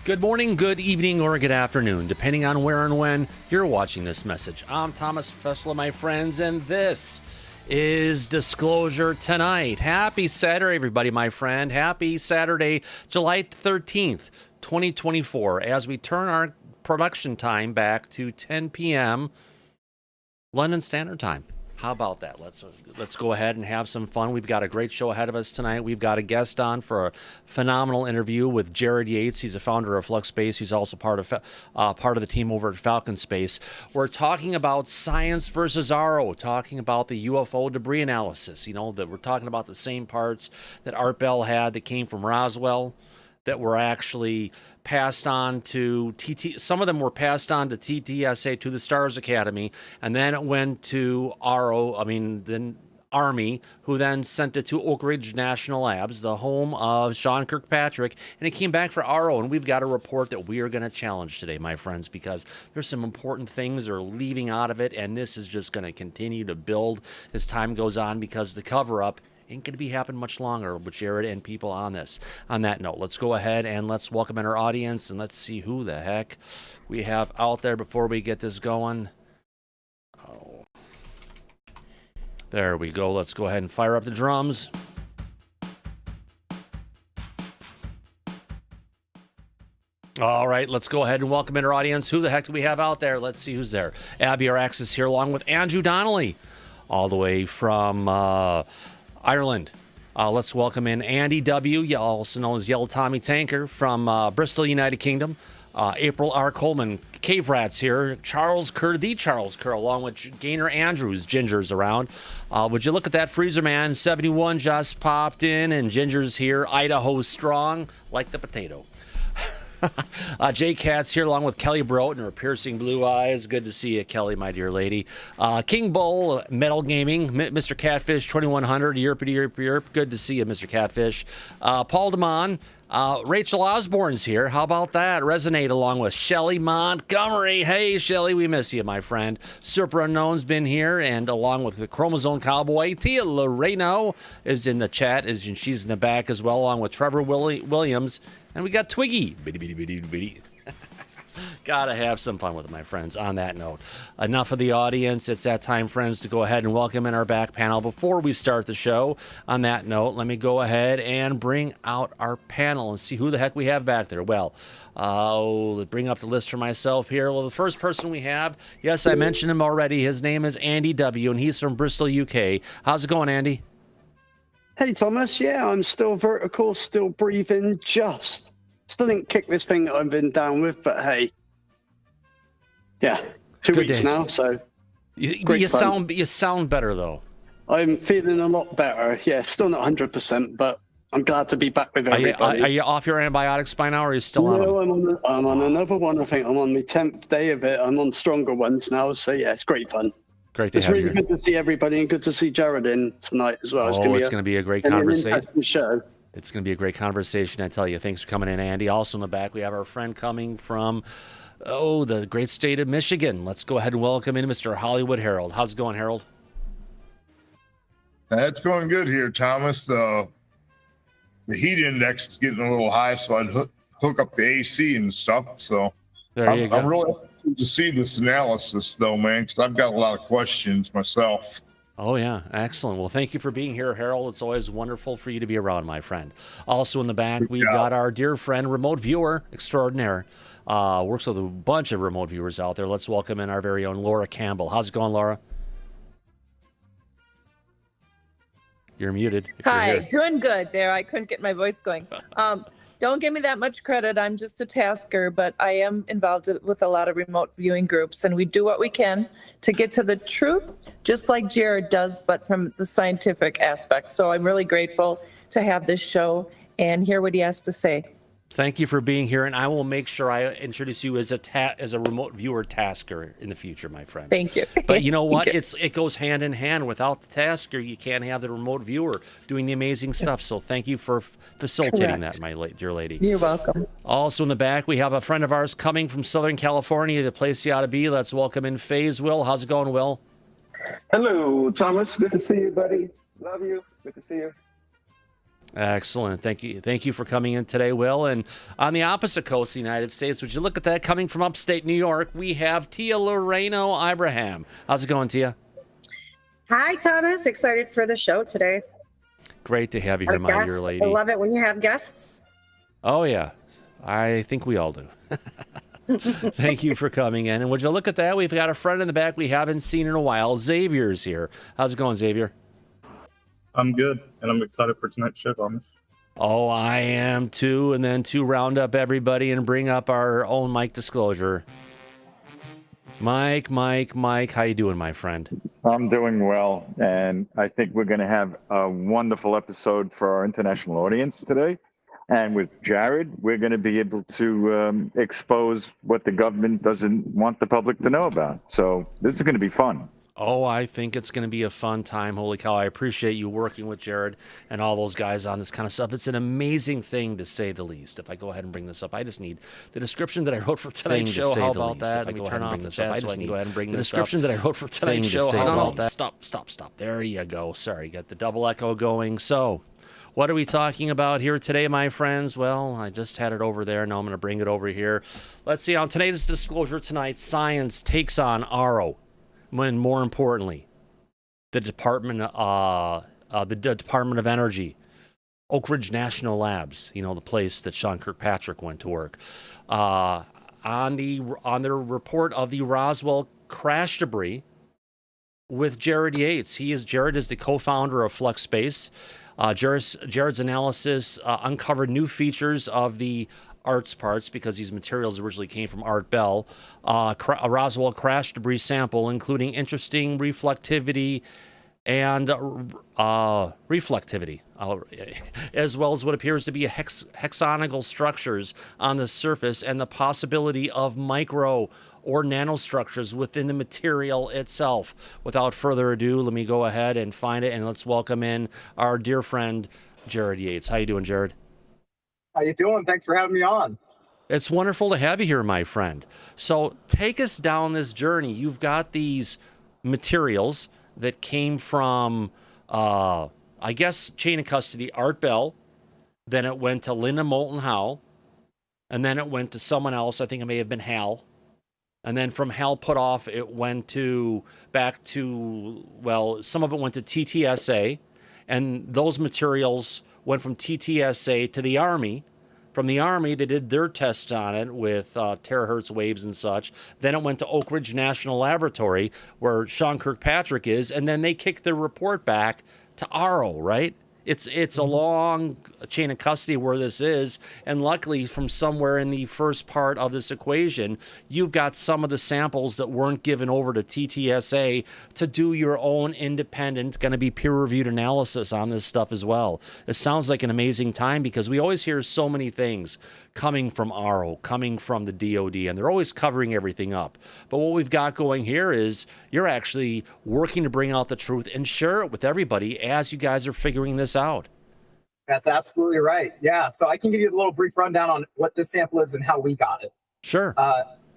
Good morning, good evening, or good afternoon, depending on where and when you're watching this message. I'm Thomas Fessler, my friends, and this is Disclosure Tonight. Happy Saturday, everybody, my friend. Happy Saturday, July 13th, 2024, as we turn our production time back to 10 p.m. London Standard Time. How about that? Let's go ahead and have some fun. We've got a great show ahead of us tonight. We've got a guest on for a phenomenal interview with Jarod Yates. He's a founder of Flux Space. He's also part of the team over at Falcon Space. We're talking about science versus Aaro, talking about the UFO debris analysis. You know, that we're talking about the same parts that Art Bell had that came from Roswell, that were actually passed on to TT. Some of them were passed on to TTSA, to the Stars Academy, and then it went to then Army, who then sent it to Oak Ridge National Labs, the home of Sean Kirkpatrick, and it came back for Aaro, and we've got a report that we are going to challenge today, my friends, because there's some important things that are leaving out of it, and this is just going to continue to build as time goes on, because the cover-up ain't going to be happening much longer with Jarod and people on this. On that note, let's go ahead and let's welcome in our audience, and let's see who the heck we have out there before we get this going. Oh, there we go. Let's go ahead and fire up the drums. All right, let's go ahead and welcome in our audience. Who the heck do we have out there? Let's see who's there. Abby Arax is here, along with Andrew Donnelly, all the way from Ireland. Let's welcome in Andy W., also known as Yellow Tommy Tanker, from Bristol, United Kingdom. April R. Coleman, Cave Rats here. Charles Kerr, the Charles Kerr, along with Gaynor Andrews. Ginger's around. Would you look at that, Freezer Man? 71 just popped in, and Ginger's here. Idaho strong, like the potato. Jay Katz here, along with Kelly Brote and her piercing blue eyes. Good to see you, Kelly, my dear lady. King Bull, Metal Gaming, Mr. Catfish 2100, Yerp. Good to see you, Mr. Catfish. Paul DeMond, Rachel Osborne's here. How about that? Resonate, along with Shelly Montgomery. Hey, Shelly, we miss you, my friend. Super Unknown's been here, and along with the Chromosome Cowboy, Tia Loreno is in the chat, and she's in the back as well, along with Trevor Williams. And we got Twiggy. Bitty. Gotta have some fun with it, my friends. On that note, enough of the audience. It's that time, friends, to go ahead and welcome in our back panel. Before we start the show, on that note, let me go ahead and bring out our panel and see who the heck we have back there. Well, let's bring up the list for myself here. Well, the first person we have, yes, I mentioned him already. His name is Andy W., and he's from Bristol, UK. How's it going, Andy? Hey, Thomas. Yeah, I'm still vertical, still breathing, still didn't kick this thing that I've been down with, but hey. Yeah, 2 weeks now, so you sound better, though. I'm feeling a lot better. Yeah, still not 100%, but I'm glad to be back with everybody. Are you off your antibiotics by now, or are you still on them? No, I'm on another one. I think I'm on my 10th day of it. I'm on stronger ones now, so yeah, it's great fun. Great to it's have really you. Good to see everybody, and good to see Jarod in tonight as well. It's going to be a great conversation. Show. It's going to be a great conversation, I tell you. Thanks for coming in, Andy. Also in the back, we have our friend coming from, the great state of Michigan. Let's go ahead and welcome in Mr. Hollywood Harold. How's it going, Harold? That's going good here, Thomas. The heat index is getting a little high, so I'd hook up the AC and stuff. So I'm really to see this analysis, though, man, because I've got a lot of questions myself. Oh, yeah. Excellent. Well, thank you for being here, Harold. It's always wonderful for you to be around, my friend. Also in the back, we've got our dear friend, remote viewer extraordinaire. Works with a bunch of remote viewers out there. Let's welcome in our very own Laura Campbell. How's it going, Laura? You're muted. Hi, doing good there. I couldn't get my voice going. Don't give me that much credit. I'm just a tasker, but I am involved with a lot of remote viewing groups, and we do what we can to get to the truth, just like Jarod does, but from the scientific aspect. So I'm really grateful to have this show and hear what he has to say. Thank you for being here, and I will make sure I introduce you as a remote viewer tasker in the future, my friend. Thank you. But you know what? It goes hand in hand. Without the tasker, you can't have the remote viewer doing the amazing stuff. So thank you for facilitating that, my dear lady. You're welcome. Also in the back, we have a friend of ours coming from Southern California, the place you ought to be. Let's welcome in FaZe Will. How's it going, Will? Hello, Thomas. Good to see you, buddy. Love you. Good to see you. Excellent. Thank you for coming in today, Will. And on the opposite coast of the United States, would you look at that, coming from upstate New York, we have Tia Loreno Ibrahim. How's it going, Tia? Hi, Thomas. Excited for the show today. Great to have you here, my dear lady. I love it when you have guests. Oh, yeah. I think we all do. Thank you for coming in. And would you look at that? We've got a friend in the back we haven't seen in a while. Xavier's here. How's it going, Xavier? I'm good, and I'm excited for tonight's show, Thomas. Oh, I am too. And then to round up everybody and bring up our own Mike disclosure. Mike, how you doing, my friend? I'm doing well, and I think we're going to have a wonderful episode for our international audience today. And with Jarod, we're going to be able to expose what the government doesn't want the public to know about. So this is going to be fun. Oh, I think it's going to be a fun time. Holy cow. I appreciate you working with Jarod and all those guys on this kind of stuff. It's an amazing thing, to say the least. If I go ahead and bring this up, I just need the description that I wrote for tonight's show. How about that? Let me turn off the chat so I can go ahead and bring the description that I wrote for tonight's show. How about that? Stop. There you go. Sorry, got the double echo going. So, what are we talking about here today, my friends? Well, I just had it over there. Now I'm going to bring it over here. Let's see. On today's disclosure tonight, science takes on Aaro. When more importantly, the Department of Energy, Oak Ridge National Labs, the place that Sean Kirkpatrick went to work, on their report of the Roswell Crash Debris with Jarod Yates. Jarod is the co-founder of Flux Space. Jarod's analysis uncovered new features of the Art's parts, because these materials originally came from Art Bell, a Roswell crash debris sample, including interesting reflectivity and as well as what appears to be hexagonal structures on the surface, and the possibility of micro or nanostructures within the material itself. Without further ado, let me go ahead and find it, and let's welcome in our dear friend, Jarod Yates. How you doing, Jarod? How you doing? Thanks for having me on. It's wonderful to have you here, my friend. So take us down this journey. You've got these materials that came from, I guess, chain of custody, Art Bell. Then it went to Linda Moulton Howe. And then it went to someone else. I think it may have been Hal. And then from Hal Puthoff, it went back to, some of it went to TTSA. And those materials went from TTSA to the Army. From the Army, they did their tests on it with terahertz waves and such. Then it went to Oak Ridge National Laboratory, where Sean Kirkpatrick is, and then they kicked their report back to Aaro, right? It's a long chain of custody where this is, and luckily from somewhere in the first part of this equation, you've got some of the samples that weren't given over to TTSA to do your own independent, going to be peer-reviewed analysis on this stuff as well. It sounds like an amazing time, because we always hear so many things coming from Aaro, coming from the DOD, and they're always covering everything up. But what we've got going here is you're actually working to bring out the truth and share it with everybody as you guys are figuring this out. That's absolutely right. Yeah. So I can give you a little brief rundown on what this sample is and how we got it. Sure.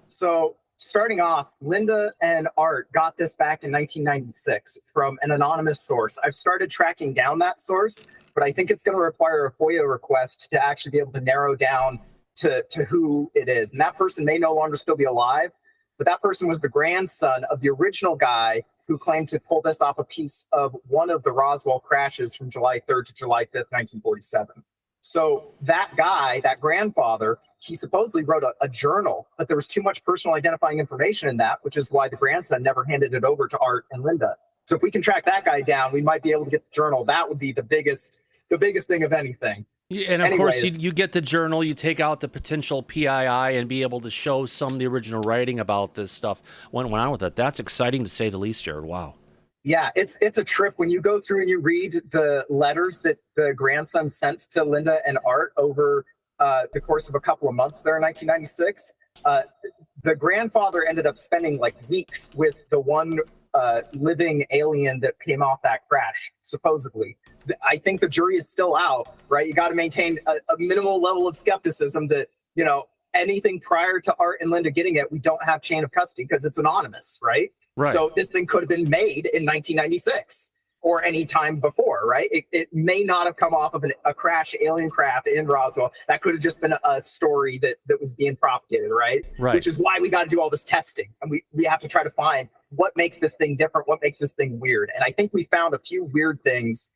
So starting off, Linda and Art got this back in 1996 from an anonymous source. I've started tracking down that source, but I think it's going to require a FOIA request to actually be able to narrow down to who it is. And that person may no longer still be alive, but that person was the grandson of the original guy who claimed to pull this off a piece of one of the Roswell crashes from July 3rd to July 5th, 1947. So that guy, that grandfather, he supposedly wrote a journal, but there was too much personal identifying information in that, which is why the grandson never handed it over to Art and Linda. So if we can track that guy down, we might be able to get the journal. That would be the biggest thing of anything. And of course, you get the journal, you take out the potential PII and be able to show some of the original writing about this stuff. What went on with it? That's exciting to say the least, Jarod. Wow. Yeah, it's a trip when you go through and you read the letters that the grandson sent to Linda and Art over the course of a couple of months there in 1996. The grandfather ended up spending like weeks with the one living alien that came off that crash, supposedly. I think the jury is still out, right? You got to maintain a minimal level of skepticism that, anything prior to Art and Linda getting it, we don't have chain of custody because it's anonymous, right? Right. So this thing could have been made in 1996. or any time before, right? It may not have come off of a crash alien craft in Roswell. That could have just been a story that was being propagated, right? Which is why we got to do all this testing. And we have to try to find what makes this thing different, what makes this thing weird. And I think we found a few weird things,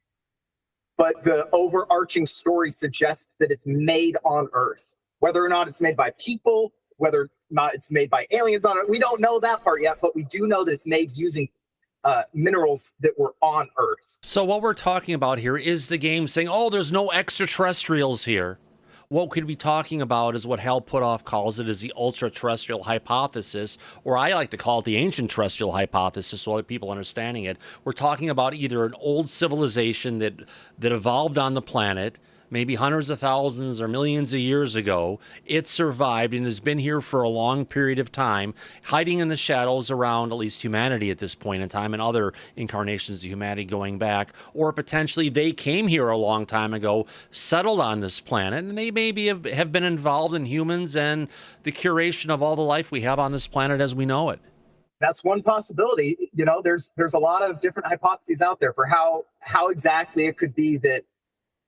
but the overarching story suggests that it's made on Earth. Whether or not it's made by people, whether or not it's made by aliens on Earth, we don't know that part yet, but we do know that it's made using minerals that were on Earth. So what we're talking about here is the game saying, oh, there's no extraterrestrials here. What we could be talking about is what Hal Puthoff calls it, is the ultra-terrestrial hypothesis, or I like to call it the ancient terrestrial hypothesis, so other people understanding it. We're talking about either an old civilization that evolved on the planet, maybe hundreds of thousands or millions of years ago. It survived and has been here for a long period of time, hiding in the shadows around at least humanity at this point in time and other incarnations of humanity going back. Or potentially they came here a long time ago, settled on this planet, and they maybe have been involved in humans and the curation of all the life we have on this planet as we know it. That's one possibility. You know, there's a lot of different hypotheses out there for how exactly it could be that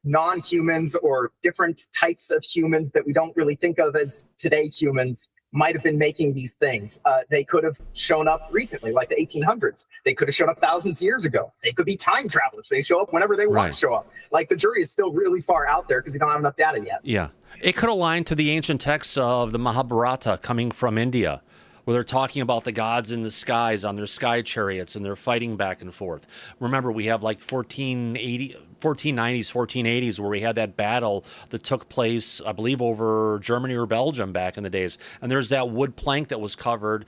non-humans or different types of humans that we don't really think of as today humans might have been making these things. They could have shown up recently, like the 1800s. They could have shown up thousands of years ago. They could be time travelers. They show up whenever they want to show up. Like, the jury is still really far out there because we don't have enough data yet. Yeah. It could align to the ancient texts of the Mahabharata coming from India, where they're talking about the gods in the skies on their sky chariots and they're fighting back and forth. Remember, we have like 1490s, 1480s, where we had that battle that took place, I believe, over Germany or Belgium back in the days. And there's that wood plank that was carved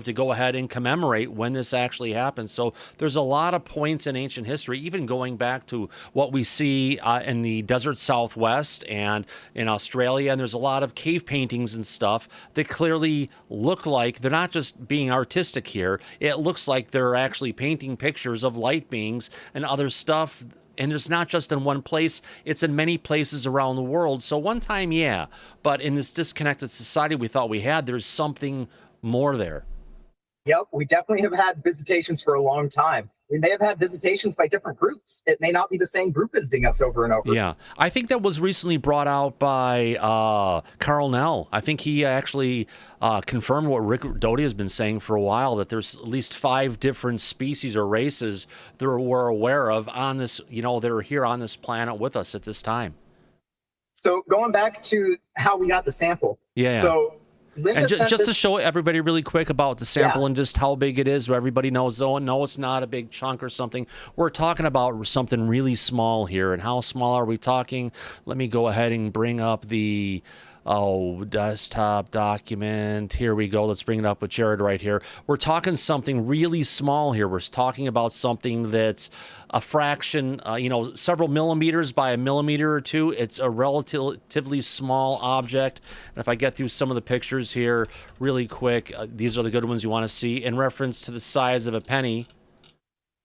to go ahead and commemorate when this actually happened. So there's a lot of points in ancient history, even going back to what we see in the desert Southwest and in Australia. And there's a lot of cave paintings and stuff that clearly look like they're not just being artistic here. It looks like they're actually painting pictures of light beings and other stuff. And it's not just in one place, it's in many places around the world. So one time, yeah, but in this disconnected society we thought we had, there's something more there. Yep, we definitely have had visitations for a long time. We may have had visitations by different groups. It may not be the same group visiting us over and over. Yeah, I think that was recently brought out by Carl Nell. I think he actually confirmed what Rick Doty has been saying for a while, that there's at least 5 different species or races that we're aware of on this, that are here on this planet with us at this time. So going back to how we got the sample. Yeah. So Linda and just to show everybody really quick about the sample and just how big it is, so everybody knows, no, it's not a big chunk or something. We're talking about something really small here. And how small are we talking? Let me go ahead and bring up the desktop document. Here we go. Let's bring it up with Jarod right here. We're talking something really small here. We're talking about something that's a fraction, several millimeters by a millimeter or two. It's a relatively small object. And if I get through some of the pictures here really quick, these are the good ones you want to see. In reference to the size of a penny,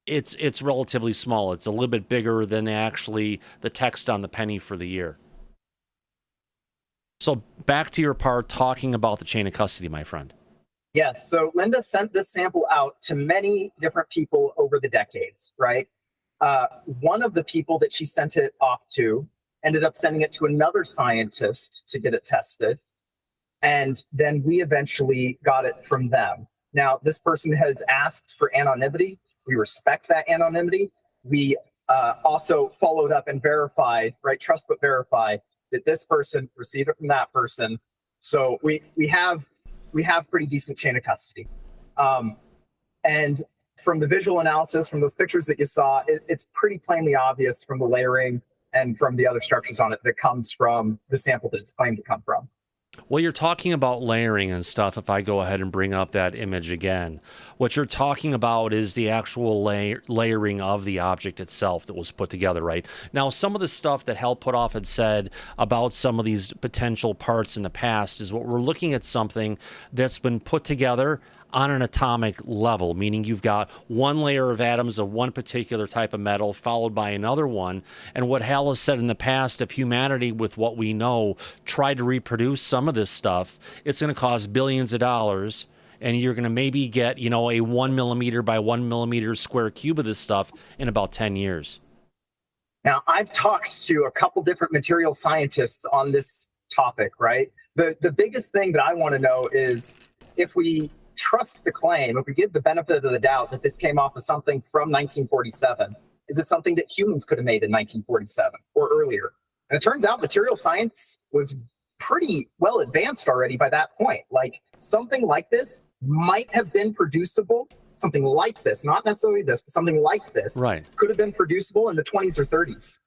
it's relatively small. It's a little bit bigger than the text on the penny for the year. So back to your part talking about the chain of custody, my friend. Yes. So Linda sent this sample out to many different people over the decades, right? One of the people that she sent it off to ended up sending it to another scientist to get it tested. And then we eventually got it from them. Now, this person has asked for anonymity. We respect that anonymity. We also followed up and verified, right? Trust but verify that this person received it from that person. So we have pretty decent chain of custody. And from the visual analysis, from those pictures that you saw, it's pretty plainly obvious from the layering and from the other structures on it that comes from the sample that it's claimed to come from. Well, you're talking about layering and stuff. If I go ahead and bring up that image again, what you're talking about is the actual layering of the object itself that was put together, right? Now, some of the stuff that Hal Puthoff had said about some of these potential parts in the past is what we're looking at something that's been put together on an atomic level, meaning you've got one layer of atoms of one particular type of metal followed by another one. And what Hal has said in the past, if humanity, with what we know, tried to reproduce some of this stuff, it's going to cost billions of dollars. and you're going to maybe get, a 1 millimeter by 1 millimeter square cube of this stuff in about 10 years. Now, I've talked to a couple different material scientists on this topic, right? The biggest thing that I want to know is, if we trust the claim, if we give the benefit of the doubt that this came off of something from 1947, is it something that humans could have made in 1947 or earlier? And it turns out material science was pretty well advanced already by that point. Like, something like this might have been producible. Something like this, not necessarily this, but something like this, right, could have been producible in the 20s or 30s.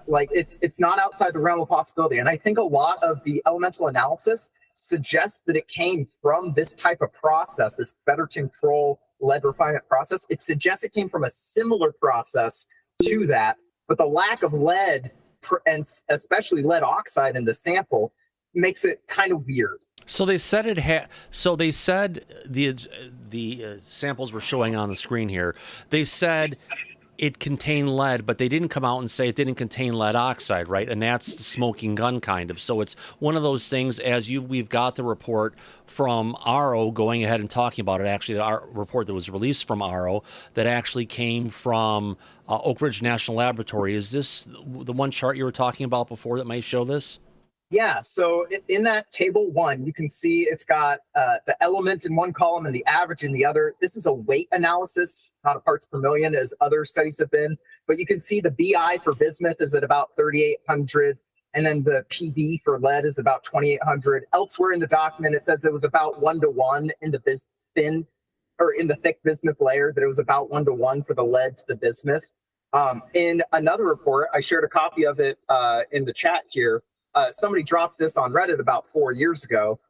Like, it's not outside the realm of possibility. And I think a lot of the elemental analysis suggests that it came from this type of process, this better control lead refinement process. It suggests it came from a similar process to that, but the lack of lead, and especially lead oxide in the sample, makes it kind of weird. So they said the samples we're showing on the screen here, they said it contained lead, but they didn't come out and say it didn't contain lead oxide, right? And that's the smoking gun kind of. So it's one of those things, we've got the report from Aaro going ahead and talking about it, actually the report that was released from Aaro that actually came from Oak Ridge National Laboratory. Is this the one chart you were talking about before that might show this? Yeah, so in that table 1, you can see it's got the element in one column and the average in the other. This is a weight analysis, not a parts per million as other studies have been. But you can see the BI for bismuth is at about 3,800, and then the PB for lead is about 2,800. Elsewhere in the document, it says it was about 1-to-1 in the in the thick bismuth layer, that it was about 1-to-1 for the lead to the bismuth. In another report, I shared a copy of it in the chat here. Somebody dropped this on Reddit about 4 years ago.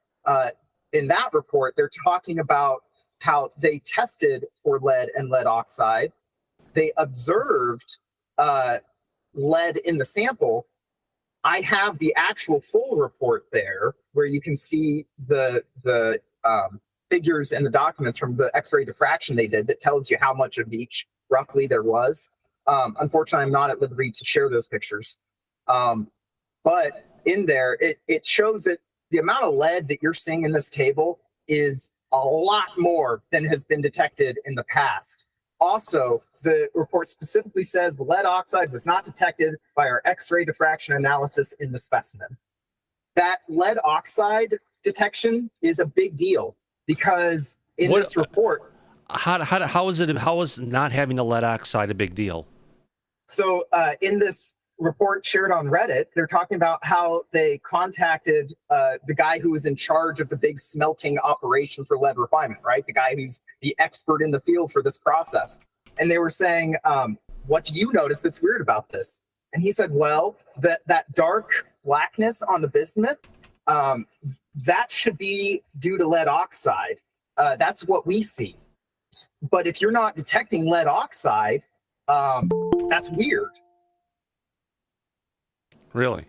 In that report, they're talking about how they tested for lead and lead oxide. They observed lead in the sample. I have the actual full report there, where you can see the figures and the documents from the X-ray diffraction they did that tells you how much of each roughly there was. Unfortunately, I'm not at liberty to share those pictures. But in there, it shows that the amount of lead that you're seeing in this table is a lot more than has been detected in the past. Also, the report specifically says lead oxide was not detected by our X-ray diffraction analysis in the specimen. That lead oxide detection is a big deal, because in this report... How is not having the lead oxide a big deal? So in this report shared on Reddit, they're talking about how they contacted the guy who was in charge of the big smelting operation for lead refinement, right? The guy who's the expert in the field for this process. And they were saying, what do you notice that's weird about this? And he said, well, that dark blackness on the bismuth, that should be due to lead oxide. That's what we see. But if you're not detecting lead oxide, that's weird. Really?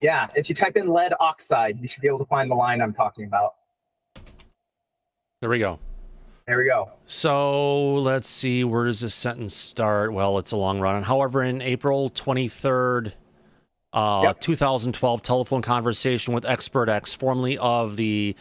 Yeah, if you type in lead oxide, you should be able to find the line I'm talking about. There we go. There we go. So let's see, where does this sentence start? Well, it's a long run. However, in April 23rd, 2012, telephone conversation with Expert X, formerly of the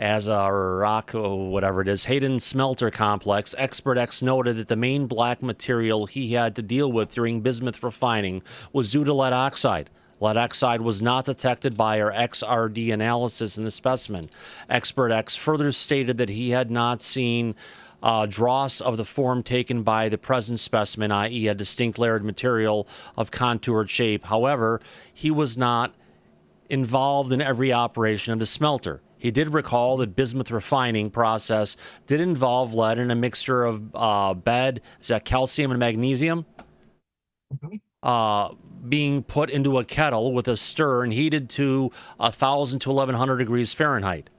Aaro, whatever it is, Hayden Smelter Complex, Expert X noted that the main black material he had to deal with during bismuth refining was due to lead oxide. Lead oxide was not detected by our XRD analysis in the specimen. Expert X further stated that he had not seen dross of the form taken by the present specimen, i.e. a distinct layered material of contoured shape. However, he was not involved in every operation of the smelter. He did recall that bismuth refining process did involve lead in a mixture of calcium and magnesium, being put into a kettle with a stir and heated to 1,000 to 1,100 degrees Fahrenheit.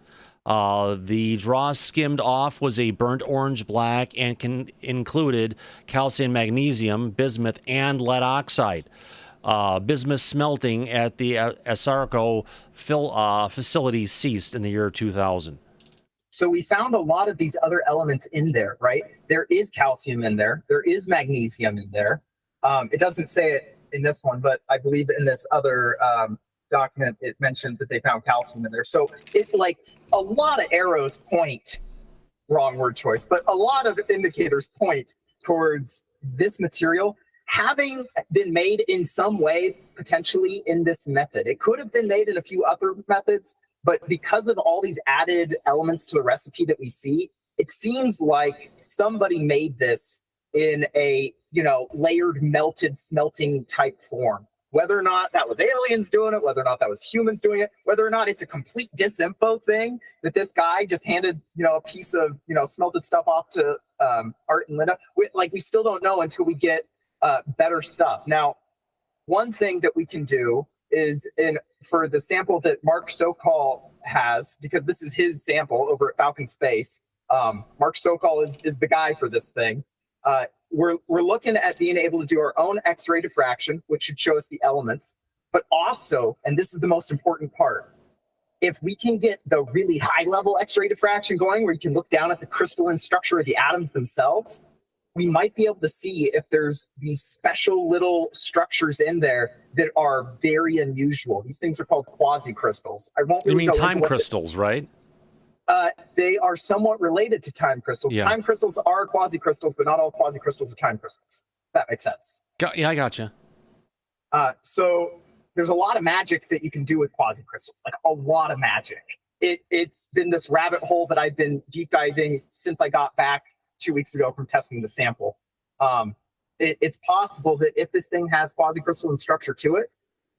The dross skimmed off was a burnt orange black and included calcium, magnesium, bismuth, and lead oxide. Bismuth smelting at the Aaro facility ceased in the year 2000. So we found a lot of these other elements in there, right? There is calcium in there. There is magnesium in there. It doesn't say it in this one, but I believe in this other document, it mentions that they found calcium in there. So it like a lot of arrows point, wrong word choice, but a lot of indicators point towards this material having been made in some way, potentially in this method. It could have been made in a few other methods, but because of all these added elements to the recipe that we see, it seems like somebody made this in a, layered, melted, smelting type form. Whether or not that was aliens doing it, whether or not that was humans doing it, whether or not it's a complete disinfo thing that this guy just handed, a piece of, smelted stuff off to Art and Linda. We still don't know until we get better stuff. Now, one thing that we can do is for the sample that Mark Sokol has, because this is his sample over at Falcon Space. Mark Sokol is the guy for this thing. We're looking at being able to do our own X-ray diffraction, which should show us the elements, but also, and this is the most important part, if we can get the really high level X-ray diffraction going, where you can look down at the crystalline structure of the atoms themselves, we might be able to see if there's these special little structures in there that are very unusual. These things are called quasi crystals. I won't. Really you mean time crystals, right? They are somewhat related to time crystals. Yeah. Time crystals are quasi crystals, but not all quasi crystals are time crystals. If that makes sense. Yeah, I gotcha. So there's a lot of magic that you can do with quasi crystals, like a lot of magic. It's been this rabbit hole that I've been deep diving since I got back 2 weeks ago from testing the sample. It's possible that if this thing has quasi crystalline structure to it,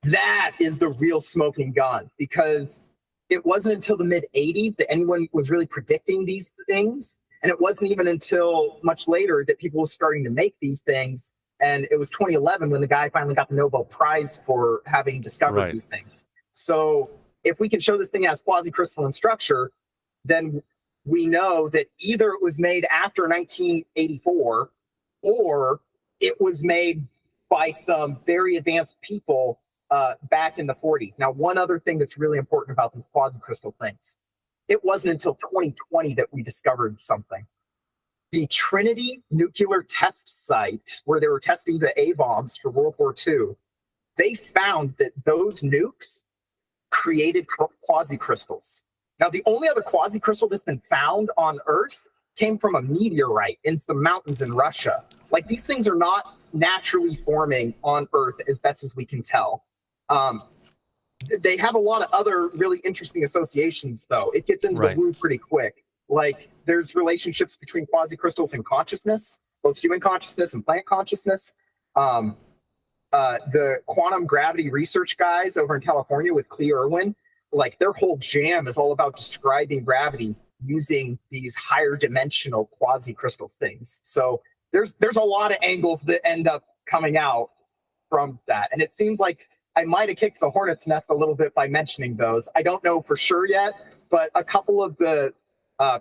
that is the real smoking gun, because it wasn't until the mid-'80s that anyone was really predicting these things. And it wasn't even until much later that people were starting to make these things. And it was 2011 when the guy finally got the Nobel Prize for having discovered these things. So if we can show this thing has quasi-crystalline structure, then we know that either it was made after 1984 or it was made by some very advanced people back in the 40s. Now, one other thing that's really important about these quasi-crystal things, it wasn't until 2020 that we discovered something. The Trinity nuclear test site, where they were testing the A-bombs for World War II, they found that those nukes created quasi-crystals. Now, the only other quasi-crystal that's been found on Earth came from a meteorite in some mountains in Russia. Like, these things are not naturally forming on Earth as best as we can tell. They have a lot of other really interesting associations, though. It gets into the woo pretty quick. Like, there's relationships between quasi-crystals and consciousness, both human consciousness and plant consciousness. The quantum gravity research guys over in California with Clea Irwin, like, their whole jam is all about describing gravity using these higher dimensional quasi-crystal things. So there's a lot of angles that end up coming out from that. And it seems like I might have kicked the hornet's nest a little bit by mentioning those. I don't know for sure yet, but a couple of the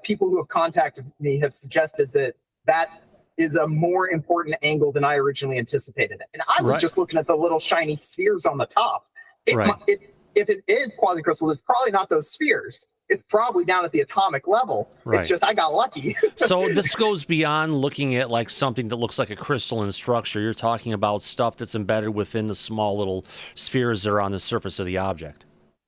people who have contacted me have suggested that is a more important angle than I originally anticipated. And I was just looking at the little shiny spheres on the top. If it is quasi-crystal, it's probably not those spheres. It's probably down at the atomic level. It's just I got lucky. So this goes beyond looking at like something that looks like a crystalline structure. You're talking about stuff that's embedded within the small little spheres that are on the surface of the object.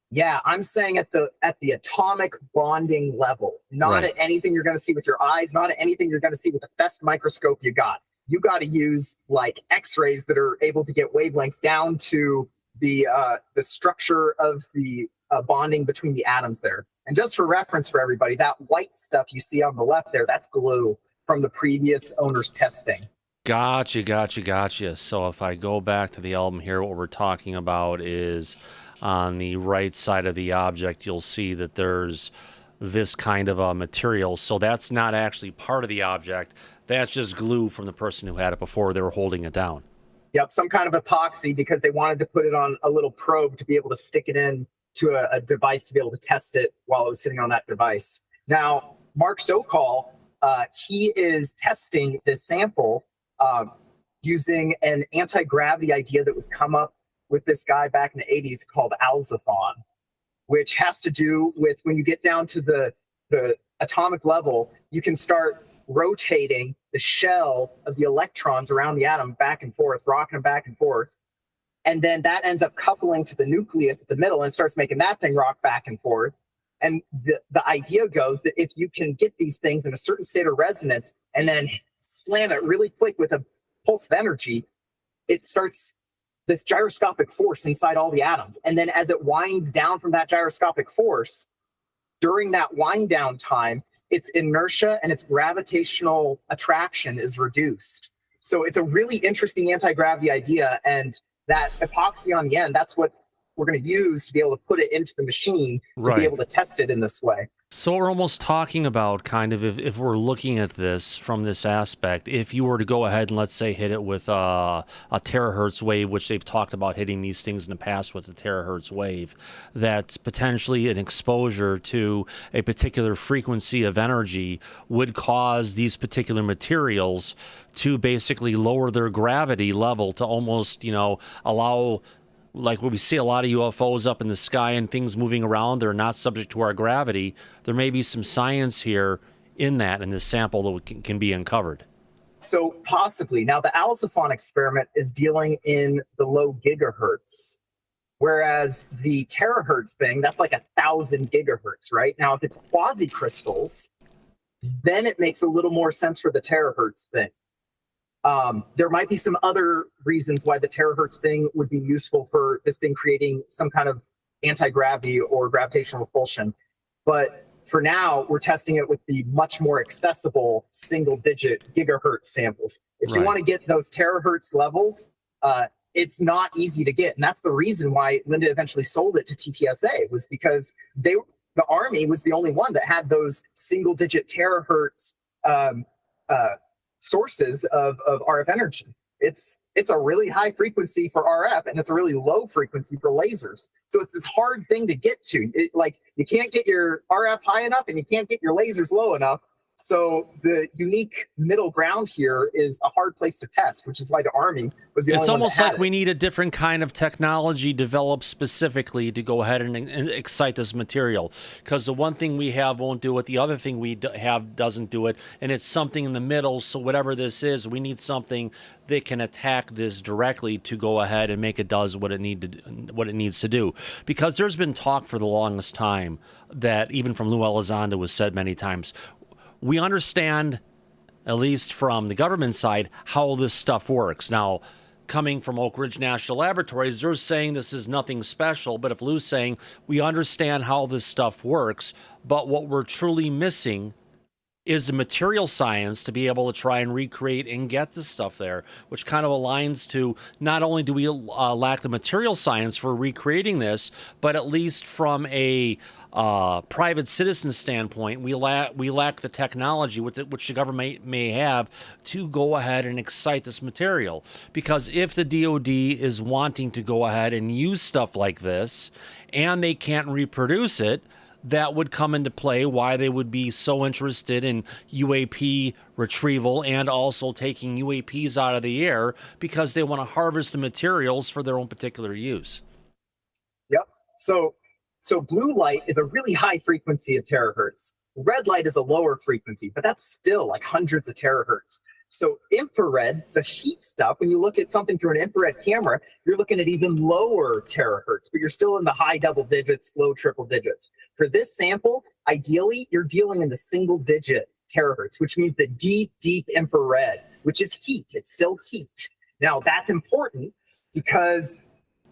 Yeah, I'm saying at the atomic bonding level, not at anything you're going to see with your eyes, not at anything you're going to see with the best microscope you got. You got to use like X-rays that are able to get wavelengths down to the structure of the bonding between the atoms there. And just for reference for everybody, that white stuff you see on the left there, that's glue from the previous owner's testing. Gotcha. So if I go back to the album here, what we're talking about is on the right side of the object, you'll see that there's this kind of a material. So that's not actually part of the object. That's just glue from the person who had it before they were holding it down. Yep, some kind of epoxy, because they wanted to put it on a little probe to be able to stick it in to a device to be able to test it while it was sitting on that device. Now, Mark Sokol, he is testing this sample using an anti-gravity idea that was come up with this guy back in the 80s called Alzathon, which has to do with when you get down to the atomic level, you can start rotating the shell of the electrons around the atom back and forth, rocking them back and forth. And then that ends up coupling to the nucleus at the middle and starts making that thing rock back and forth. And the idea goes that if you can get these things in a certain state of resonance and then slam it really quick with a pulse of energy, it starts this gyroscopic force inside all the atoms. And then as it winds down from that gyroscopic force, during that wind down time, its inertia and its gravitational attraction is reduced. So it's a really interesting anti-gravity idea. And that epoxy on the end, that's what we're going to use to be able to put it into the machine to be able to test it in this way. So we're almost talking about kind of, if we're looking at this from this aspect, if you were to go ahead and let's say hit it with a terahertz wave, which they've talked about hitting these things in the past with the terahertz wave, that's potentially an exposure to a particular frequency of energy would cause these particular materials to basically lower their gravity level to almost, allow, like when we see a lot of UFOs up in the sky and things moving around, they're not subject to our gravity. There may be some science here in this sample that can be uncovered. So possibly. Now, the Alciphon experiment is dealing in the low gigahertz, whereas the terahertz thing, that's like 1,000 gigahertz, right? Now, if it's quasi-crystals, then it makes a little more sense for the terahertz thing. There might be some other reasons why the terahertz thing would be useful for this thing creating some kind of anti-gravity or gravitational repulsion. But for now, we're testing it with the much more accessible single-digit gigahertz samples. If you want to get those terahertz levels, it's not easy to get. And that's the reason why Linda eventually sold it to TTSA, was because the Army was the only one that had those single-digit terahertz sources of RF energy. It's a really high frequency for RF, and it's a really low frequency for lasers. So it's this hard thing to get to. You can't get your RF high enough, and you can't get your lasers low enough. So the unique middle ground here is a hard place to test, which is why the Army was the only one that had it. It's almost like we need a different kind of technology developed specifically to go ahead and excite this material. Because the one thing we have won't do it, the other thing we have doesn't do it, and it's something in the middle. So whatever this is, we need something that can attack this directly to go ahead and make it does what it needs to do. Because there's been talk for the longest time that, even from Lou Elizondo, was said many times, we understand, at least from the government side, how this stuff works. Now, coming from Oak Ridge National Laboratories, they're saying this is nothing special, but if Lou's saying we understand how this stuff works, but what we're truly missing is the material science to be able to try and recreate and get this stuff there, which kind of aligns to not only do we lack the material science for recreating this, but at least from a private citizen standpoint, we lack the technology which the government may have to go ahead and excite this material. Because if the DoD is wanting to go ahead and use stuff like this and they can't reproduce it, that would come into play why they would be so interested in UAP retrieval and also taking UAPs out of the air, because they want to harvest the materials for their own particular use. Yep. So blue light is a really high frequency of terahertz. Red light is a lower frequency, but that's still like hundreds of terahertz. So infrared, the heat stuff, when you look at something through an infrared camera, you're looking at even lower terahertz, but you're still in the high double digits, low triple digits. For this sample, ideally, you're dealing in the single digit terahertz, which means the deep, deep infrared, which is heat. It's still heat. Now, that's important because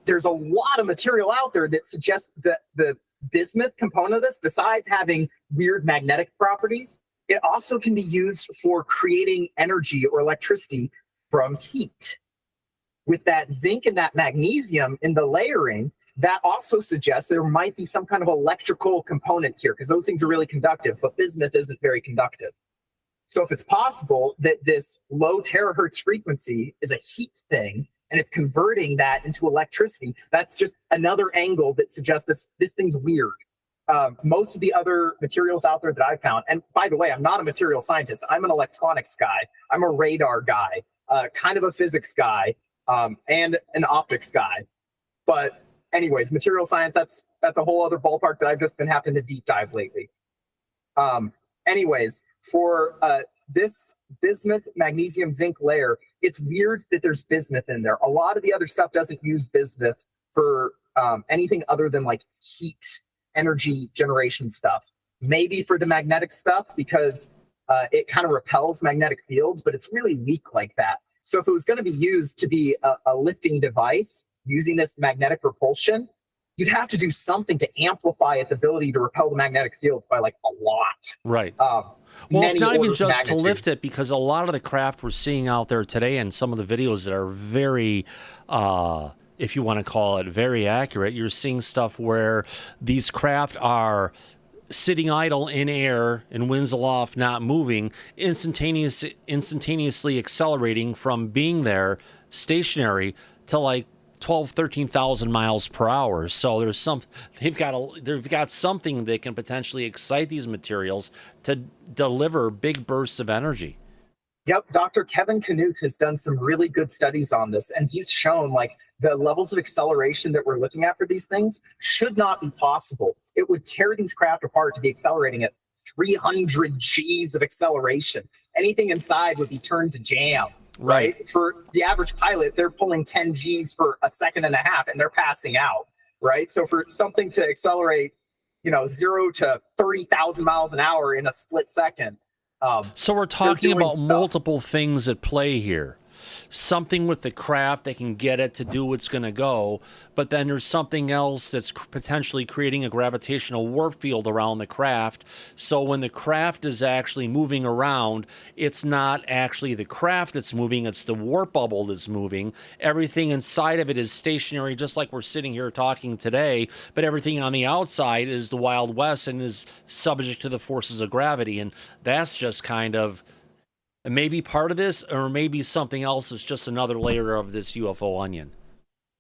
there's a lot of material out there that suggests that the bismuth component of this, besides having weird magnetic properties, it also can be used for creating energy or electricity from heat. With that zinc and that magnesium in the layering, that also suggests there might be some kind of electrical component here, because those things are really conductive, but bismuth isn't very conductive. So if it's possible that this low terahertz frequency is a heat thing, and it's converting that into electricity, that's just another angle that suggests this thing's weird. Most of the other materials out there that I've found, and by the way, I'm not a material scientist. I'm an electronics guy. I'm a radar guy, kind of a physics guy, and an optics guy. But anyways, material science, that's a whole other ballpark that I've just been having to deep dive lately. Anyways, for this bismuth magnesium zinc layer, it's weird that there's bismuth in there. A lot of the other stuff doesn't use bismuth for anything other than like heat energy generation stuff. Maybe for the magnetic stuff because it kind of repels magnetic fields, but it's really weak like that. So if it was going to be used to be a lifting device using this magnetic repulsion, you'd have to do something to amplify its ability to repel the magnetic fields by like a lot. Right. Well, it's not even just to magnitude. lift it, because a lot of the craft we're seeing out there today and some of the videos that are very, if you want to call it, very accurate, you're seeing stuff where these craft are sitting idle in air and winds aloft, not moving, instantaneously accelerating from being there stationary to like 12, 13,000 miles per hour. So there's they've got something that can potentially excite these materials to deliver big bursts of energy. Yep, Dr. Kevin Knuth has done some really good studies on this, and he's shown like the levels of acceleration that we're looking at for these things should not be possible. It would tear these craft apart to be accelerating at 300 Gs of acceleration. Anything inside would be turned to jam. Right. For the average pilot, they're pulling 10 Gs for a second and a half and they're passing out. Right. So for something to accelerate, 0 to 30,000 miles an hour in a split second. So we're talking about multiple things at play here. Something with the craft that can get it to do what's going to go, but then there's something else that's potentially creating a gravitational warp field around the craft. So when the craft is actually moving around, it's not actually the craft that's moving, it's the warp bubble that's moving. Everything inside of it is stationary, just like we're sitting here talking today, but everything on the outside is the Wild West and is subject to the forces of gravity. And that's just kind of maybe part of this, or maybe something else is just another layer of this UFO onion.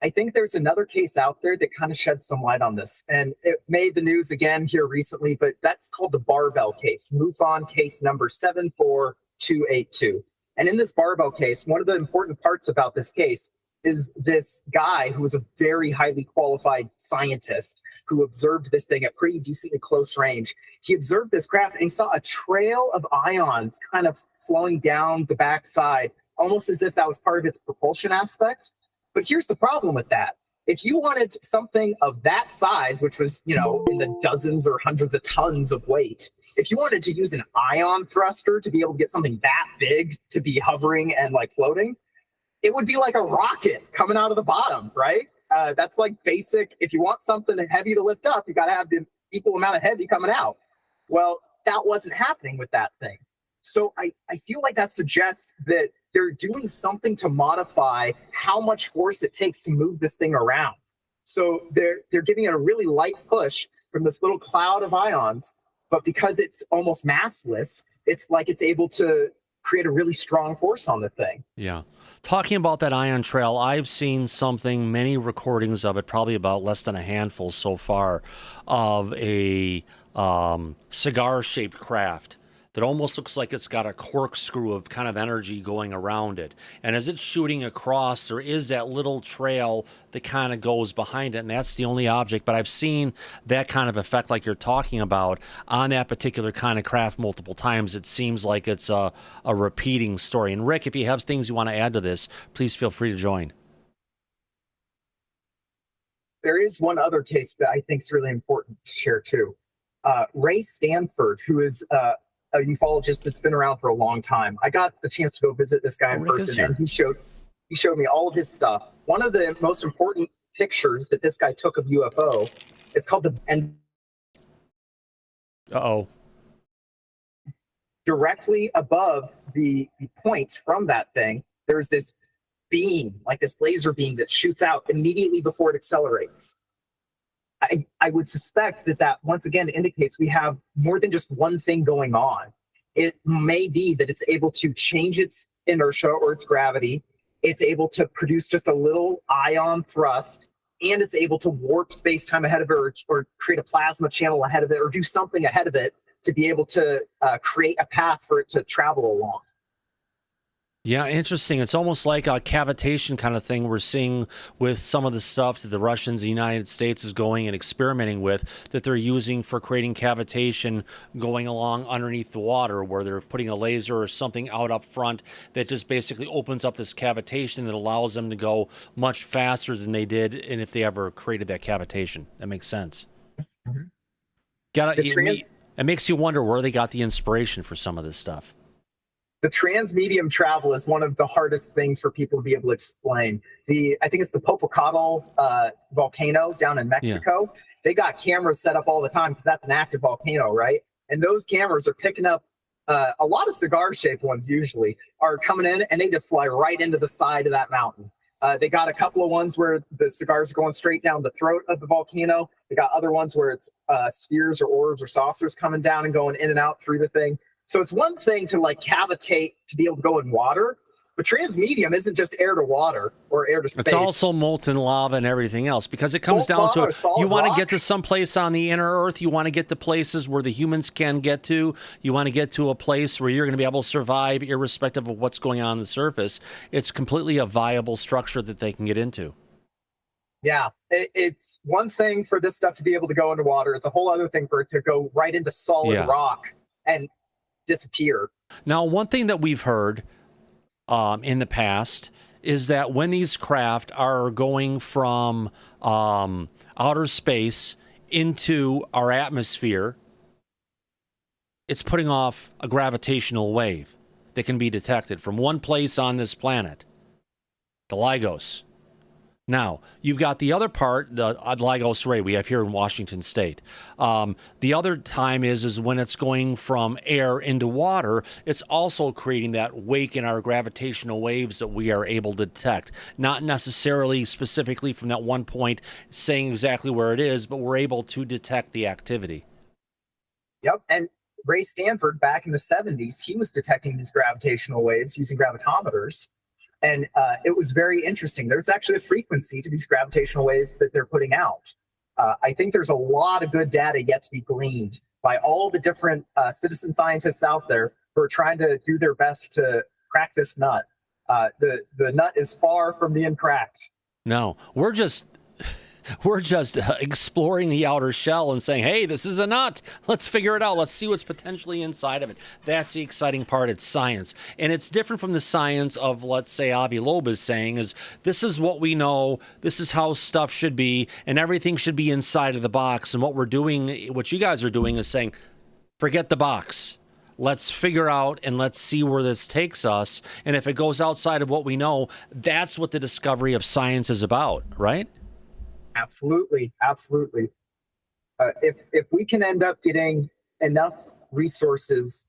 I think there's another case out there that kind of sheds some light on this, and it made the news again here recently, but that's called the barbell case, MUFON case number 74282. And in this barbell case, one of the important parts about this case is this guy who was a very highly qualified scientist who observed this thing at pretty decently close range. He observed this craft and he saw a trail of ions kind of flowing down the backside, almost as if that was part of its propulsion aspect. But here's the problem with that. If you wanted something of that size, which was, in the dozens or hundreds of tons of weight, if you wanted to use an ion thruster to be able to get something that big to be hovering and like floating, it would be like a rocket coming out of the bottom, right? That's like basic. If you want something heavy to lift up, you got to have the equal amount of heavy coming out. Well, that wasn't happening with that thing. So I feel like that suggests that they're doing something to modify how much force it takes to move this thing around. So they're giving it a really light push from this little cloud of ions, but because it's almost massless, it's like it's able to create a really strong force on the thing. Yeah. Talking about that ion trail, I've seen many recordings of it, probably about less than a handful so far, of a cigar-shaped craft that almost looks like it's got a corkscrew of kind of energy going around it. And as it's shooting across, there is that little trail that kind of goes behind it, and that's the only object. But I've seen that kind of effect like you're talking about on that particular kind of craft multiple times. It seems like it's a repeating story. And Rick, if you have things you want to add to this, please feel free to join. There is one other case that I think is really important to share too. Ray Stanford, who is a ufologist that's been around for a long time. I got the chance to go visit this guy in person, and he showed me all of his stuff. One of the most important pictures that this guy took of UFO, it's called directly above the points from that thing, there's this beam, like this laser beam that shoots out immediately before it accelerates. I would suspect that once again indicates we have more than just one thing going on. It may be that it's able to change its inertia or its gravity. It's able to produce just a little ion thrust, and it's able to warp space-time ahead of it or create a plasma channel ahead of it or do something ahead of it to be able to create a path for it to travel along. Yeah, interesting. It's almost like a cavitation kind of thing we're seeing with some of the stuff that the Russians, the United States is going and experimenting with, that they're using for creating cavitation going along underneath the water, where they're putting a laser or something out up front that just basically opens up this cavitation that allows them to go much faster than they did and if they ever created that cavitation. That makes sense. It makes you wonder where they got the inspiration for some of this stuff. The transmedium travel is one of the hardest things for people to be able to explain. I think it's the Popocatépetl volcano down in Mexico. Yeah. They got cameras set up all the time because that's an active volcano, right? And those cameras are picking up a lot of cigar-shaped ones usually are coming in, and they just fly right into the side of that mountain. They got a couple of ones where the cigars are going straight down the throat of the volcano. They got other ones where it's spheres or orbs or saucers coming down and going in and out through the thing. So it's one thing to like cavitate to be able to go in water, but transmedium isn't just air to water or air to space. It's also molten lava and everything else, because it comes down to you want to get to some place on the inner Earth. You want to get to places where the humans can get to. You want to get to a place where you're going to be able to survive irrespective of what's going on the surface. It's completely a viable structure that they can get into. Yeah, it's one thing for this stuff to be able to go into water. It's a whole other thing for it to go right into solid rock and disappear. Now, one thing that we've heard in the past is that when these craft are going from outer space into our atmosphere, it's putting off a gravitational wave that can be detected from one place on this planet, the LIGOS. Now, you've got the other part, the LIGOS ray we have here in Washington State. The other time is when it's going from air into water, it's also creating that wake in our gravitational waves that we are able to detect. Not necessarily specifically from that one point saying exactly where it is, but we're able to detect the activity. Yep, and Ray Stanford back in the 70s, he was detecting these gravitational waves using gravitometers. And it was very interesting. There's actually a frequency to these gravitational waves that they're putting out. I think there's a lot of good data yet to be gleaned by all the different citizen scientists out there who are trying to do their best to crack this nut. The nut is far from being cracked. No, we're just exploring the outer shell and saying, hey, this is a nut. Let's figure it out. Let's see what's potentially inside of it. That's the exciting part. It's science. And it's different from the science of, let's say, Avi Loeb is saying, is this is what we know. This is how stuff should be. And everything should be inside of the box. And what we're doing, what you guys are doing is saying, forget the box. Let's figure out and let's see where this takes us. And if it goes outside of what we know, that's what the discovery of science is about, right? Absolutely, absolutely. If we can end up getting enough resources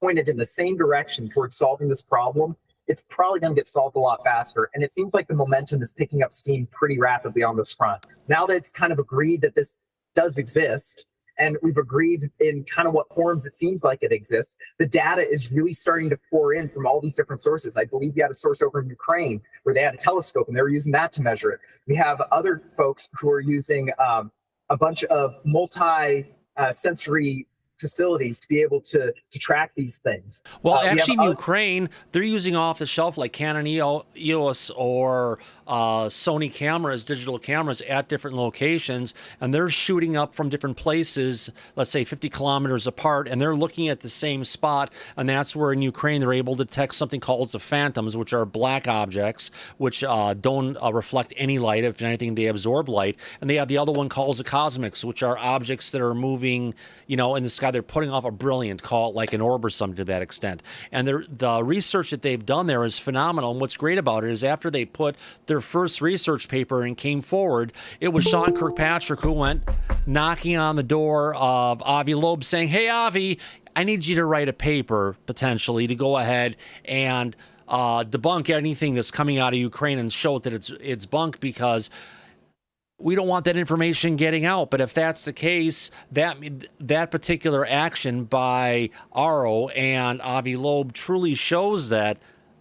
pointed in the same direction towards solving this problem, it's probably going to get solved a lot faster. And it seems like the momentum is picking up steam pretty rapidly on this front. Now that it's kind of agreed that this does exist, and we've agreed in kind of what forms it seems like it exists, the data is really starting to pour in from all these different sources. I believe we had a source over in Ukraine where they had a telescope and they were using that to measure it. We have other folks who are using a bunch of multi-sensory facilities to be able to track these things. Well, actually, in Ukraine, they're using off-the-shelf like Canon EOS or Sony cameras, digital cameras at different locations, and they're shooting up from different places, let's say 50 kilometers apart, and they're looking at the same spot, and that's where in Ukraine they're able to detect something called the phantoms, which are black objects, which don't reflect any light. If anything, they absorb light. And they have the other one called the cosmics, which are objects that are moving, in the sky. They're putting off a brilliant, call it like an orb or something to that extent. And the research that they've done there is phenomenal. And what's great about it is after they put their first research paper and came forward, it was Sean Kirkpatrick who went knocking on the door of Avi Loeb saying, hey, Avi, I need you to write a paper potentially to go ahead and debunk anything that's coming out of Ukraine and show that it's bunk, because we don't want that information getting out. But if that's the case, that particular action by Aaro and Avi Loeb truly shows that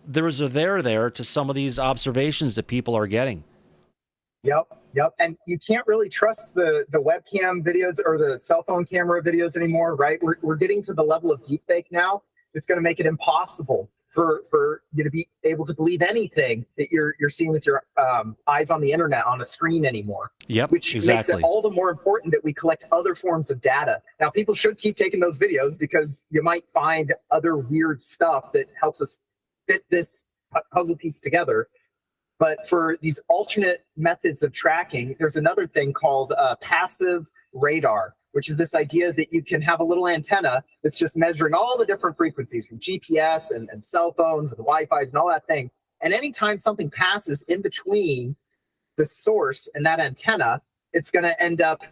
there's a there to some of these observations that people are getting. Yep. And you can't really trust the webcam videos or the cell phone camera videos anymore, right? We're getting to the level of deepfake now. It's going to make it impossible for you to be able to believe anything that you're seeing with your eyes on the internet on a screen anymore. Yep, which makes it all the more important that we collect other forms of data. Now, people should keep taking those videos because you might find other weird stuff that helps us fit this puzzle piece together. But for these alternate methods of tracking, there's another thing called passive radar, which is this idea that you can have a little antenna that's just measuring all the different frequencies from GPS and cell phones and Wi-Fi's and all that thing. And anytime something passes in between the source and that antenna, it's going to end up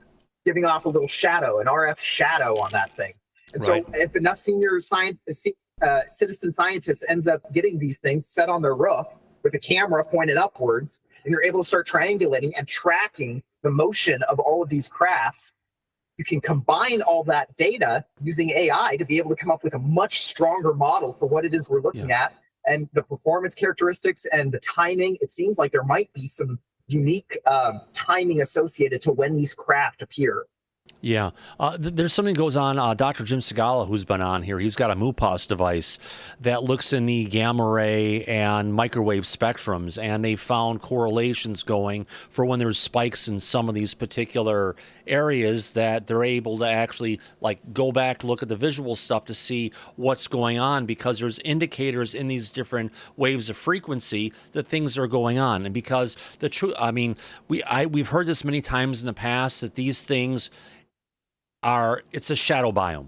giving off a little shadow, an RF shadow on that thing. And so if enough senior citizen scientists ends up getting these things set on their roof with a camera pointed upwards, and you're able to start triangulating and tracking the motion of all of these crafts, you can combine all that data using AI to be able to come up with a much stronger model for what it is we're looking at. And the performance characteristics and the timing, it seems like there might be some unique timing associated to when these craft appear. Yeah, there's something that goes on. Dr. Jim Segala, who's been on here, he's got a MUPOS device that looks in the gamma ray and microwave spectrums, and they found correlations going for when there's spikes in some of these particular areas that they're able to actually like go back, look at the visual stuff to see what's going on, because there's indicators in these different waves of frequency that things are going on. And because the truth, I mean, we've heard this many times in the past that these things it's a shadow biome,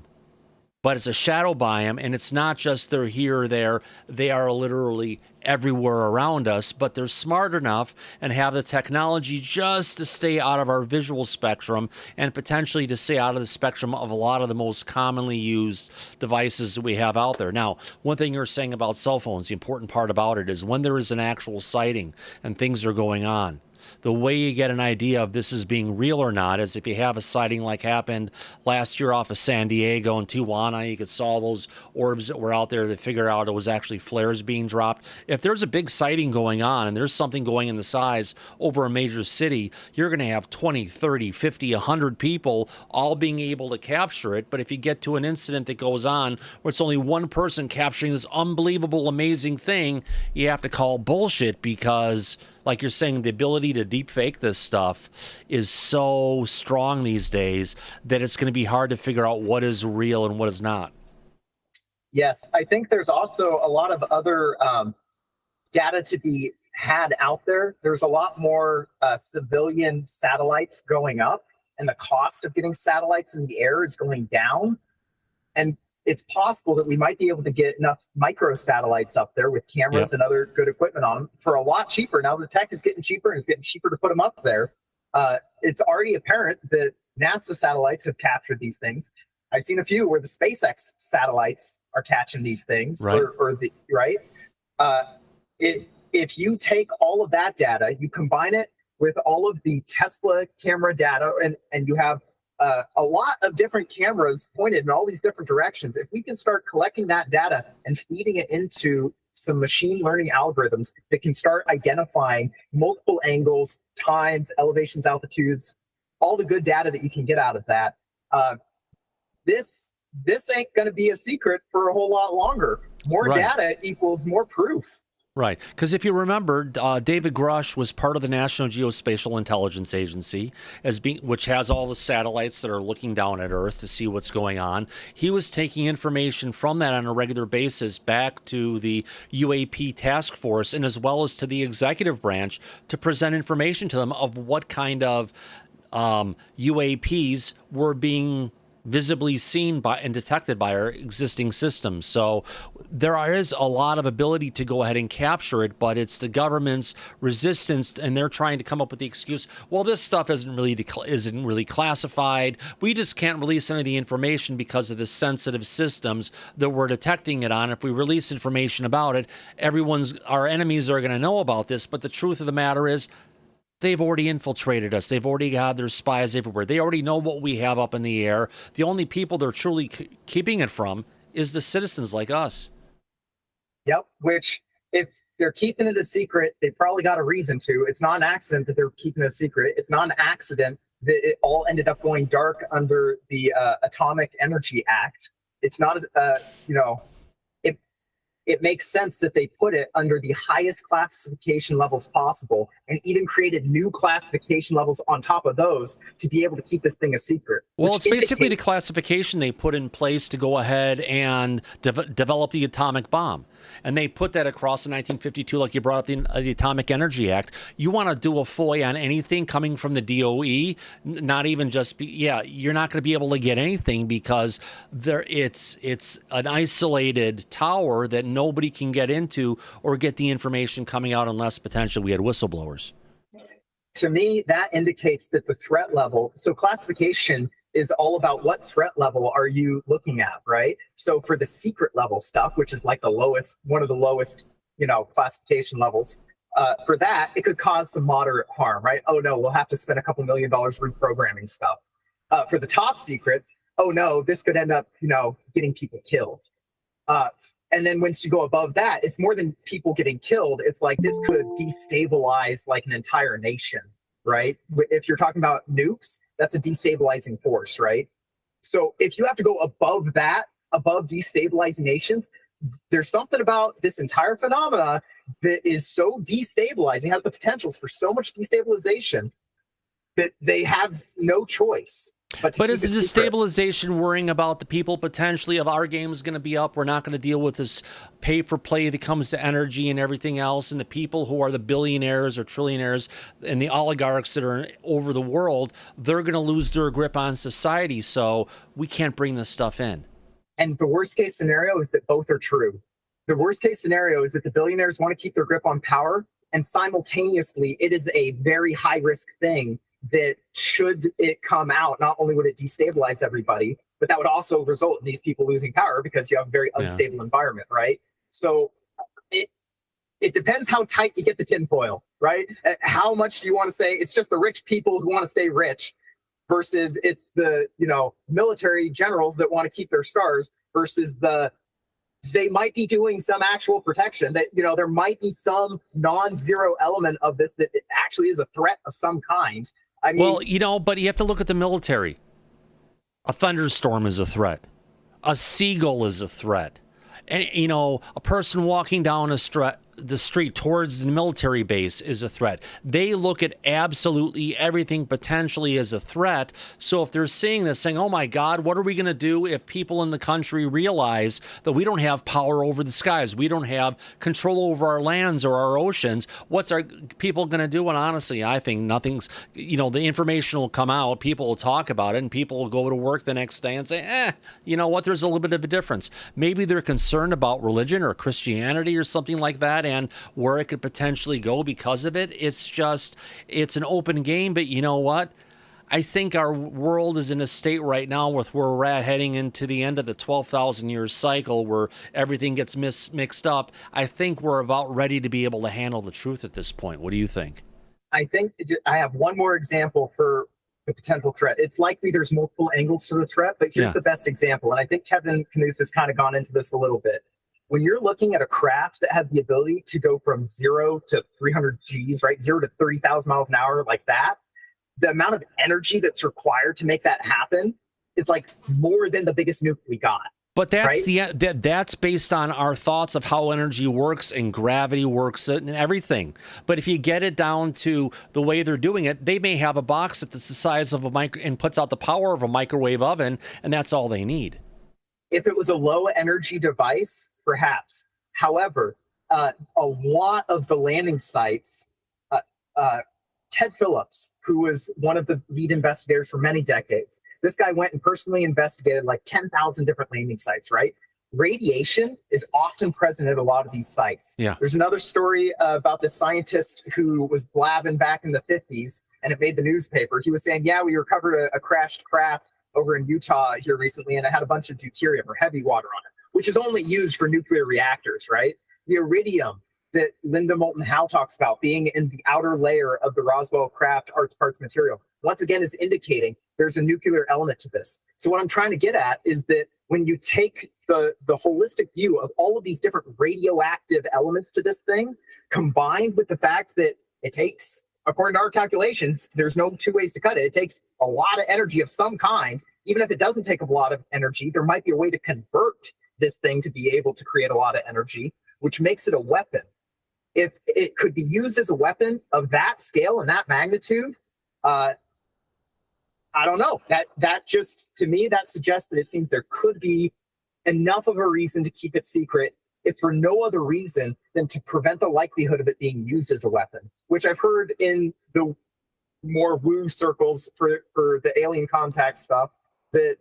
but it's a shadow biome, and it's not just they're here or there. They are literally everywhere around us, but they're smart enough and have the technology just to stay out of our visual spectrum and potentially to stay out of the spectrum of a lot of the most commonly used devices that we have out there. Now, one thing you're saying about cell phones, the important part about it is when there is an actual sighting and things are going on, the way you get an idea of this is being real or not is if you have a sighting like happened last year off of San Diego and Tijuana. You could saw those orbs that were out there to figure out it was actually flares being dropped. If there's a big sighting going on and there's something going in the size over a major city, you're going to have 20, 30, 50, 100 people all being able to capture it. But if you get to an incident that goes on where it's only one person capturing this unbelievable, amazing thing, you have to call bullshit because, like you're saying, the ability to deep fake this stuff is so strong these days that it's going to be hard to figure out what is real and what is not. Yes, I think there's also a lot of other data to be had out there. There's a lot more civilian satellites going up, and the cost of getting satellites in the air is going down. And it's possible that we might be able to get enough micro satellites up there with cameras and other good equipment on them for a lot cheaper. Now the tech is getting cheaper, and it's getting cheaper to put them up there. It's already apparent that NASA satellites have captured these things. I've seen a few where the SpaceX satellites are catching these things, if you take all of that data, you combine it with all of the Tesla camera data, and you have a lot of different cameras pointed in all these different directions. If we can start collecting that data and feeding it into some machine learning algorithms that can start identifying multiple angles, times, elevations, altitudes, all the good data that you can get out of that, this ain't going to be a secret for a whole lot longer. More data equals more proof. Right, because if you remember, David Grush was part of the National Geospatial Intelligence Agency, which has all the satellites that are looking down at Earth to see what's going on. He was taking information from that on a regular basis back to the UAP task force and as well as to the executive branch to present information to them of what kind of UAPs were being visibly seen by and detected by our existing systems. So there is a lot of ability to go ahead and capture it, but it's the government's resistance, and they're trying to come up with the excuse, well, this stuff isn't really classified. We just can't release any of the information because of the sensitive systems that we're detecting it on. If we release information about it, our enemies are going to know about this. But the truth of the matter is, they've already infiltrated us. They've already got their spies everywhere. They already know what we have up in the air. The only people they're truly keeping it from is the citizens like us. Yep, which if they're keeping it a secret, they probably got a reason to. It's not an accident that they're keeping it a secret. It's not an accident that it all ended up going dark under the Atomic Energy Act. It's not, it makes sense that they put it under the highest classification levels possible and even created new classification levels on top of those to be able to keep this thing a secret. Well, it's basically the classification they put in place to go ahead and develop the atomic bomb. And they put that across in 1952, like you brought up the Atomic Energy Act. You want to do a FOIA on anything coming from the DOE, not even just you're not going to be able to get anything because it's an isolated tower that nobody can get into or get the information coming out unless potentially we had whistleblowers. To me, that indicates that the threat level, so classification is all about what threat level are you looking at, right? So for the secret level stuff, which is like the lowest, one of the lowest, classification levels, for that, it could cause some moderate harm, right? Oh no, we'll have to spend a couple $1 million reprogramming stuff. For the top secret, oh no, this could end up, getting people killed. And then once you go above that, it's more than people getting killed. It's like this could destabilize like an entire nation, right? If you're talking about nukes, that's a destabilizing force, right? So if you have to go above that, above destabilizing nations, there's something about this entire phenomena that is so destabilizing, has the potential for so much destabilization that they have no choice. But is the destabilization worrying about the people potentially of our game is going to be up? We're not going to deal with this pay for play that comes to energy and everything else. And the people who are the billionaires or trillionaires and the oligarchs that are over the world, they're going to lose their grip on society. So we can't bring this stuff in. And the worst case scenario is that both are true. The worst case scenario is that the billionaires want to keep their grip on power. And simultaneously, it is a very high risk thing that should it come out, not only would it destabilize everybody, but that would also result in these people losing power because you have a very unstable environment, right? So it depends how tight you get the tinfoil, right? How much do you want to say it's just the rich people who want to stay rich versus it's the, military generals that want to keep their stars versus they might be doing some actual protection that, there might be some non-zero element of this that actually is a threat of some kind. I mean, but you have to look at the military. A thunderstorm is a threat. A seagull is a threat. And, a person walking down the street towards the military base is a threat. They look at absolutely everything potentially as a threat. So if they're seeing this, saying, oh my God, what are we going to do if people in the country realize that we don't have power over the skies? We don't have control over our lands or our oceans. What's our people going to do? And honestly, I think nothing's, the information will come out. People will talk about it and people will go to work the next day and say, you know what? There's a little bit of a difference. Maybe they're concerned about religion or Christianity or something like that, and where it could potentially go because of it. It's an open game, but you know what? I think our world is in a state right now with where we're at heading into the end of the 12,000 year cycle where everything gets mixed up. I think we're about ready to be able to handle the truth at this point. What do you think? I think I have one more example for the potential threat. It's likely there's multiple angles to the threat, but here's the best example. And I think Kevin Knuth has kind of gone into this a little bit. When you're looking at a craft that has the ability to go from 0 to 300 Gs, right? 0 to 30,000 miles an hour like that, the amount of energy that's required to make that happen is like more than the biggest nuke we got. But that's based on our thoughts of how energy works and gravity works and everything. But if you get it down to the way they're doing it, they may have a box that's the size of and puts out the power of a microwave oven, and that's all they need. If it was a low energy device, perhaps. However, a lot of the landing sites, Ted Phillips, who was one of the lead investigators for many decades, this guy went and personally investigated like 10,000 different landing sites, right? Radiation is often present at a lot of these sites. Yeah. There's another story about this scientist who was blabbing back in the 50s, and it made the newspaper. He was saying, we recovered a crashed craft over in Utah here recently, and it had a bunch of deuterium or heavy water on it, which is only used for nuclear reactors, right? The iridium that Linda Moulton Howe talks about being in the outer layer of the Roswell craft parts material, once again, is indicating there's a nuclear element to this. So what I'm trying to get at is that when you take the holistic view of all of these different radioactive elements to this thing, combined with the fact that it takes, according to our calculations, there's no two ways to cut it. It takes a lot of energy of some kind. Even if it doesn't take a lot of energy, there might be a way to convert this thing to be able to create a lot of energy, which makes it a weapon. If it could be used as a weapon of that scale and that magnitude, I don't know. That just, to me, that suggests that it seems there could be enough of a reason to keep it secret, if for no other reason than to prevent the likelihood of it being used as a weapon, which I've heard in the more woo circles for the alien contact stuff,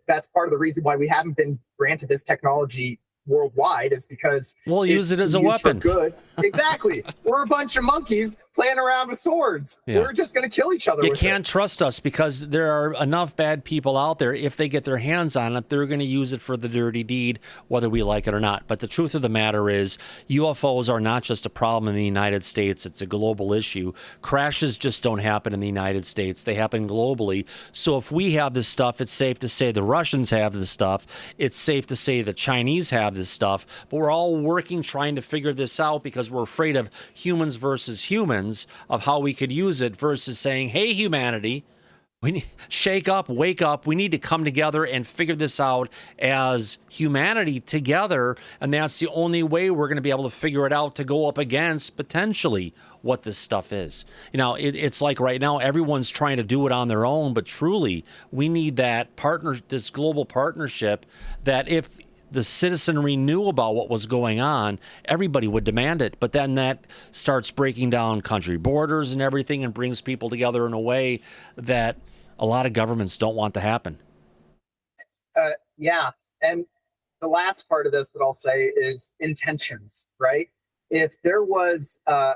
that's part of the reason why we haven't been granted this technology worldwide, is because we'll use it as a weapon. Good. Exactly. We're a bunch of monkeys playing around with swords. Yeah. We're just going to kill each other. You can't trust us, because there are enough bad people out there. If they get their hands on it, they're going to use it for the dirty deed, whether we like it or not. But the truth of the matter is, UFOs are not just a problem in the United States. It's a global issue. Crashes just don't happen in the United States. They happen globally. So if we have this stuff, it's safe to say the Russians have this stuff. It's safe to say the Chinese have this stuff. But we're all working, trying to figure this out, because we're afraid of humans versus humans, of how we could use it, versus saying, hey, humanity, we need, shake up, wake up. We need to come together and figure this out as humanity together. And that's the only way we're going to be able to figure it out, to go up against potentially what this stuff is. You know, it's like right now, everyone's trying to do it on their own, but truly we need that this global partnership, that if the citizenry knew about what was going on, everybody would demand it. But then that starts breaking down country borders and everything, and brings people together in a way that a lot of governments don't want to happen. Yeah. And the last part of this that I'll say is intentions, right? If there was a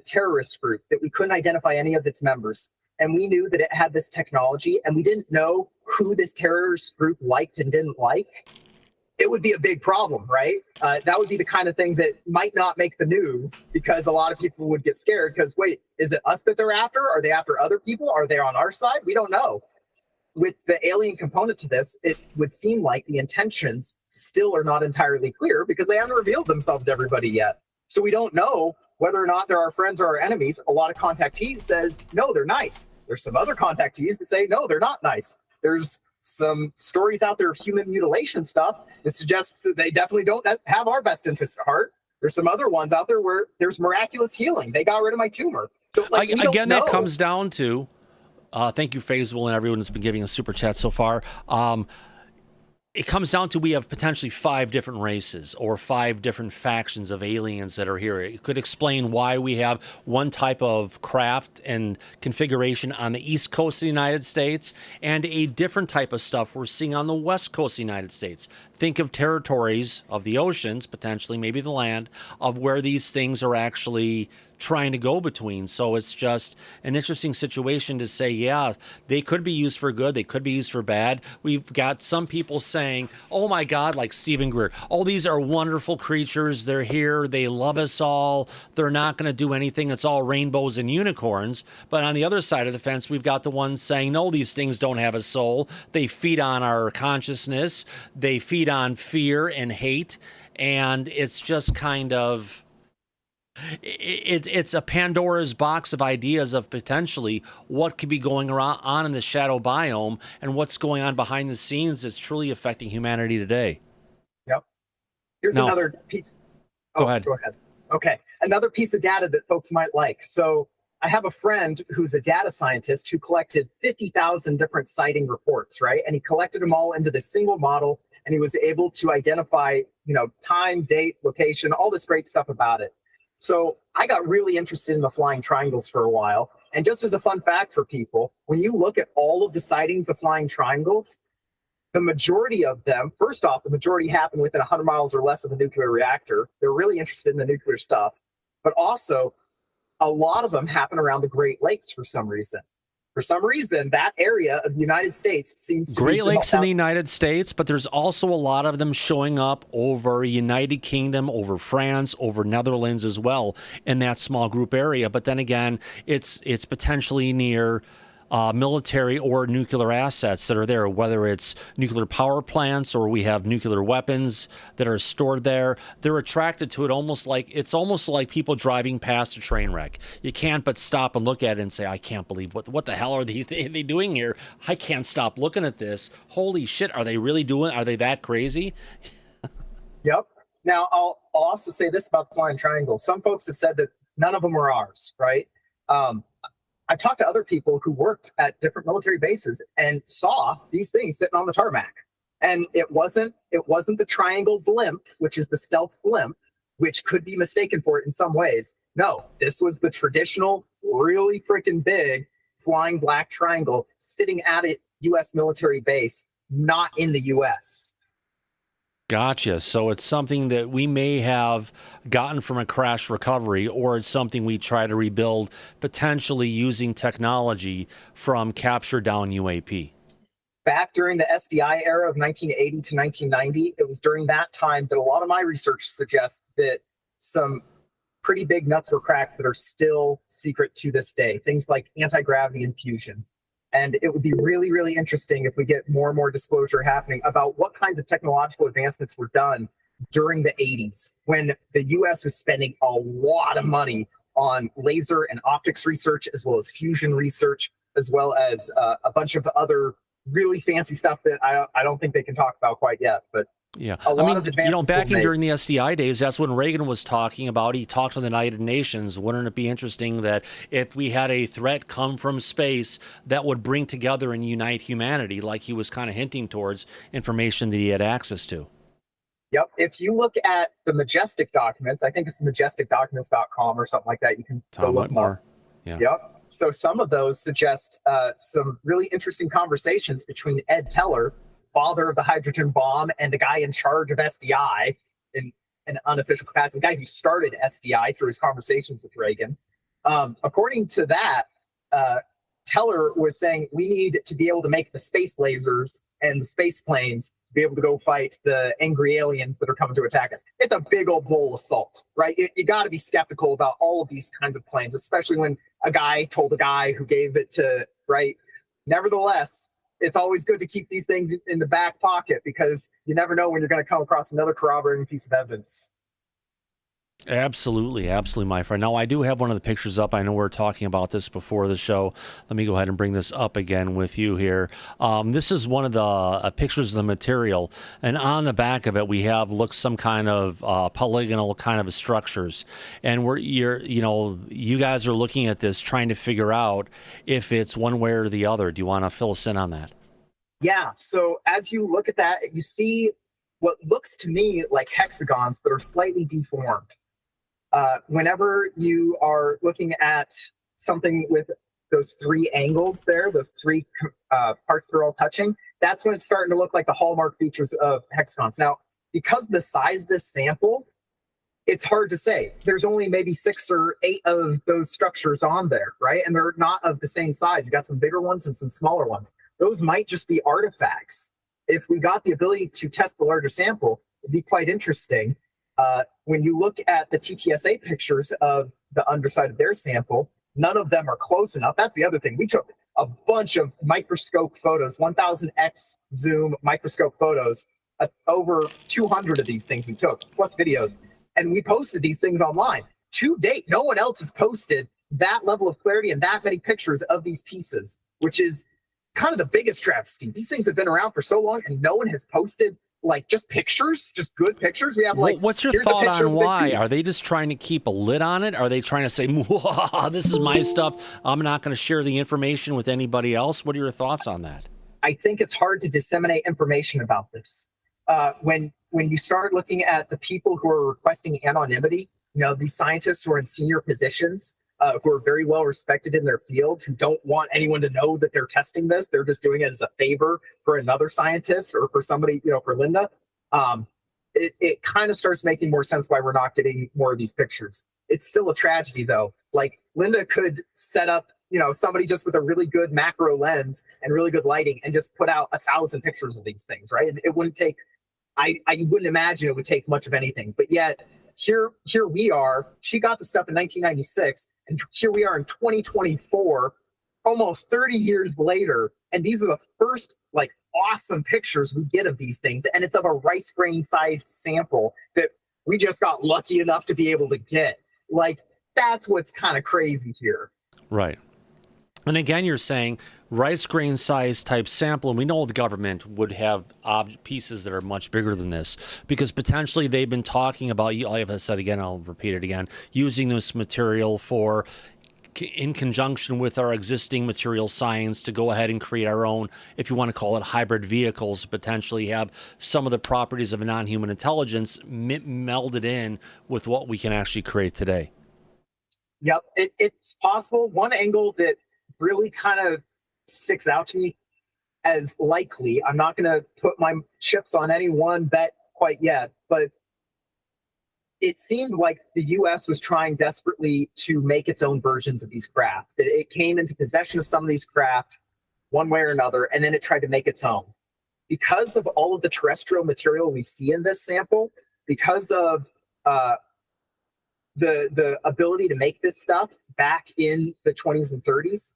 terrorist group that we couldn't identify any of its members, and we knew that it had this technology, and we didn't know who this terrorist group liked and didn't like, it would be a big problem, right? That would be the kind of thing that might not make the news, because a lot of people would get scared because, wait, is it us that they're after? Are they after other people? Are they on our side? We don't know. With the alien component to this, it would seem like the intentions still are not entirely clear, because they haven't revealed themselves to everybody yet. So we don't know whether or not they're our friends or our enemies. A lot of contactees said, no, they're nice. There's some other contactees that say, no, they're not nice. There's some stories out there of human mutilation stuff that suggests that they definitely don't have our best interest at heart. There's some other ones out there where there's miraculous healing. They got rid of my tumor. So again, that comes down to, thank you, Faisal, and everyone that's been giving a super chat so far. It comes down to, we have potentially 5 different races or 5 different factions of aliens that are here. It could explain why we have one type of craft and configuration on the East Coast of the United States, and a different type of stuff we're seeing on the West Coast of the United States. Think of territories of the oceans, potentially, maybe the land, of where these things are actually trying to go between. So it's just an interesting situation to say, yeah, they could be used for good, they could be used for bad. We've got some people saying, oh my God, like Stephen Greer, oh, these are wonderful creatures, they're here, they love us all, they're not going to do anything, it's all rainbows and unicorns. But on the other side of the fence, we've got the ones saying, no, these things don't have a soul, they feed on our consciousness, they feed on fear and hate, and it's just kind of, it's a Pandora's box of ideas of potentially what could be going on in the shadow biome, and what's going on behind the scenes that's truly affecting humanity today. Yep. Here's another piece. Go ahead. Okay. Another piece of data that folks might like. So I have a friend who's a data scientist who collected 50,000 different sighting reports, right? And he collected them all into this single model, and he was able to identify, time, date, location, all this great stuff about it. So I got really interested in the flying triangles for a while. And just as a fun fact for people, when you look at all of the sightings of flying triangles, the majority of them, first off, the majority happen within 100 miles or less of a nuclear reactor. They're really interested in the nuclear stuff. But also, a lot of them happen around the Great Lakes for some reason. For some reason, that area of the United States seems to Great Lakes in the United States, but there's also a lot of them showing up over United Kingdom, over France, over Netherlands as well, in that small group area. But then again, it's potentially near military or nuclear assets that are there, whether it's nuclear power plants or we have nuclear weapons that are stored there. They're attracted to it almost like people driving past a train wreck. You can't but stop and look at it and say, I can't believe what the hell are they doing here? I can't stop looking at this. Holy shit, are they really doing? Are they that crazy? Yep. Now, I'll also say this about the flying triangle. Some folks have said that none of them were ours, right? I've talked to other people who worked at different military bases and saw these things sitting on the tarmac. And it wasn't the triangle blimp, which is the stealth blimp, which could be mistaken for it in some ways. No, this was the traditional, really freaking big flying black triangle sitting at a U.S. military base, not in the U.S. Gotcha. So it's something that we may have gotten from a crash recovery, or it's something we try to rebuild, potentially using technology from capture down UAP. Back during the SDI era of 1980 to 1990, it was during that time that a lot of my research suggests that some pretty big nuts were cracked that are still secret to this day. Things like anti-gravity and fusion. And it would be really, really interesting if we get more and more disclosure happening about what kinds of technological advancements were done during the 80s, when the US was spending a lot of money on laser and optics research, as well as fusion research, as well as a bunch of other really fancy stuff that I don't think they can talk about quite yet. But yeah, a lot of advances back in during the SDI days, that's when Reagan was talking about, he talked to the United Nations. Wouldn't it be interesting that if we had a threat come from space that would bring together and unite humanity, like he was kind of hinting towards, information that he had access to? Yep. If you look at the Majestic documents, I think it's majesticdocuments.com or something like that. You can go look more. Yeah. Yep. So some of those suggest some really interesting conversations between Ed Teller, father of the hydrogen bomb, and the guy in charge of SDI in an unofficial capacity, the guy who started SDI through his conversations with Reagan. According to that, Teller was saying we need to be able to make the space lasers and the space planes to be able to go fight the angry aliens that are coming to attack us. It's a big old bowl of salt, right? You got to be skeptical about all of these kinds of claims, especially when a guy told a guy who gave it to, right? Nevertheless, it's always good to keep these things in the back pocket, because you never know when you're going to come across another corroborating piece of evidence. Absolutely, absolutely, my friend. Now, I do have one of the pictures up. I know we were talking about this before the show. Let me go ahead and bring this up again with you here. This is one of the pictures of the material, and on the back of it, we have some kind of polygonal kind of structures. And you guys are looking at this, trying to figure out if it's one way or the other. Do you want to fill us in on that? Yeah. So as you look at that, you see what looks to me like hexagons that are slightly deformed. Whenever you are looking at something with those three angles there, those three parts that are all touching, that's when it's starting to look like the hallmark features of hexagons. Now, because the size of this sample, it's hard to say. There's only maybe 6 or 8 of those structures on there, right? And they're not of the same size. You got some bigger ones and some smaller ones. Those might just be artifacts. If we got the ability to test the larger sample, it'd be quite interesting. When you look at the TTSA pictures of the underside of their sample, none of them are close enough. That's the other thing. We took a bunch of microscope photos, 1000x zoom microscope photos, over 200 of these things we took, plus videos, and we posted these things online. To date, no one else has posted that level of clarity and that many pictures of these pieces, which is kind of the biggest travesty. These things have been around for so long, and no one has posted just pictures, just good pictures. We have what's your thought on why? Are they just trying to keep a lid on it? Are they trying to say, this is my stuff, I'm not going to share the information with anybody else? What are your thoughts on that? I think it's hard to disseminate information about this. When you start looking at the people who are requesting anonymity, these scientists who are in senior positions, who are very well respected in their field, who don't want anyone to know that they're testing this. They're just doing it as a favor for another scientist or for somebody, for Linda. It kind of starts making more sense why we're not getting more of these pictures. It's still a tragedy, though. Like, Linda could set up, somebody just with a really good macro lens and really good lighting and just put out 1,000 pictures of these things, right? It wouldn't take, I wouldn't imagine it would take much of anything. But yet, here we are. She got the stuff in 1996, and here we are in 2024, almost 30 years later, and these are the first awesome pictures we get of these things, and it's of a rice grain sized sample that we just got lucky enough to be able to get. That's what's kind of crazy here. Right. And again, you're saying rice grain size type sample, and we know the government would have pieces that are much bigger than this, because potentially they've been talking about, like I said again, I'll repeat it again, using this material for, in conjunction with our existing material science, to go ahead and create our own, if you want to call it, hybrid vehicles, potentially have some of the properties of a non-human intelligence melded in with what we can actually create today. Yep, it's possible. One angle that really kind of sticks out to me as likely, I'm not going to put my chips on any one bet quite yet, but it seemed like the U.S. was trying desperately to make its own versions of these craft. That it came into possession of some of these craft one way or another, and then it tried to make its own. Because of all of the terrestrial material we see in this sample, because of the ability to make this stuff back in the 20s and 30s,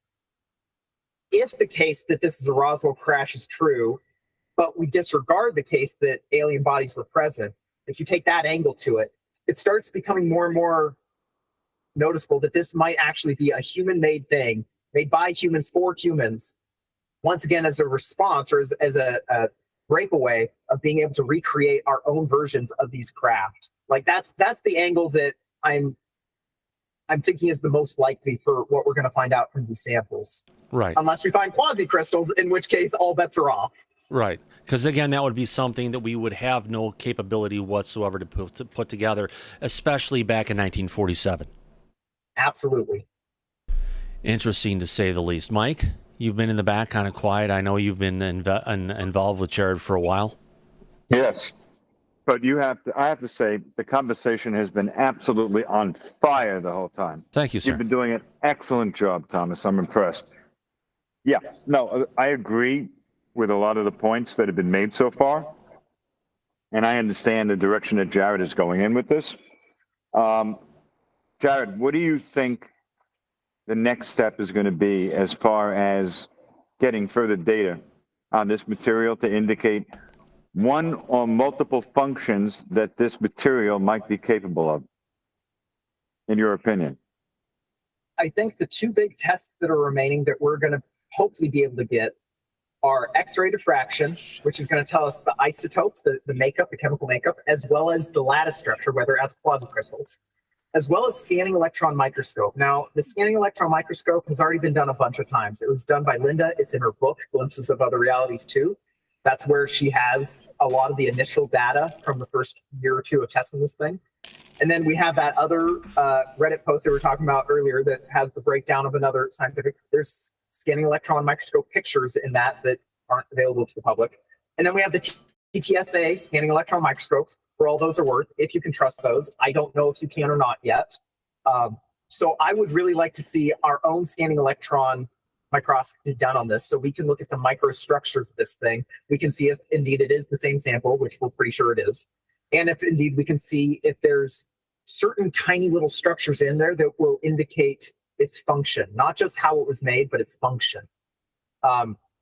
if the case that this is a Roswell crash is true, but we disregard the case that alien bodies were present, if you take that angle to it, it starts becoming more and more noticeable that this might actually be a human-made thing, made by humans for humans, once again as a response or as a breakaway of being able to recreate our own versions of these craft. Like that's the angle that I'm thinking is the most likely for what we're going to find out from these samples. Right. Unless we find quasi crystals, in which case all bets are off. Right. Because again, that would be something that we would have no capability whatsoever to put together, especially back in 1947. Absolutely. Interesting to say the least. Mike, you've been in the back kind of quiet. I know you've been involved with Jarod for a while. Yes. But I have to say, the conversation has been absolutely on fire the whole time. Thank you, sir. You've been doing an excellent job, Thomas. I'm impressed. Yeah, no, I agree with a lot of the points that have been made so far. And I understand the direction that Jarod is going in with this. Jarod, what do you think the next step is going to be as far as getting further data on this material to indicate one or multiple functions that this material might be capable of, in your opinion? I think the two big tests that are remaining that we're going to hopefully be able to get are X-ray diffraction, which is going to tell us the isotopes, the makeup, the chemical makeup, as well as the lattice structure, whether it has quasicrystals, as well as scanning electron microscope. Now, the scanning electron microscope has already been done a bunch of times. It was done by Linda. It's in her book, Glimpses of Other Realities 2. That's where she has a lot of the initial data from the first year or two of testing this thing. And then we have that other Reddit post that we were talking about earlier that has the breakdown of another scientific. There's scanning electron microscope pictures in that aren't available to the public. And then we have the TTSA, scanning electron microscopes, where all those are worth, if you can trust those. I don't know if you can or not yet. So I would really like to see our own scanning electron microscopy done on this so we can look at the microstructures of this thing. We can see if indeed it is the same sample, which we're pretty sure it is. And if indeed we can see if there's certain tiny little structures in there that will indicate its function, not just how it was made, but its function.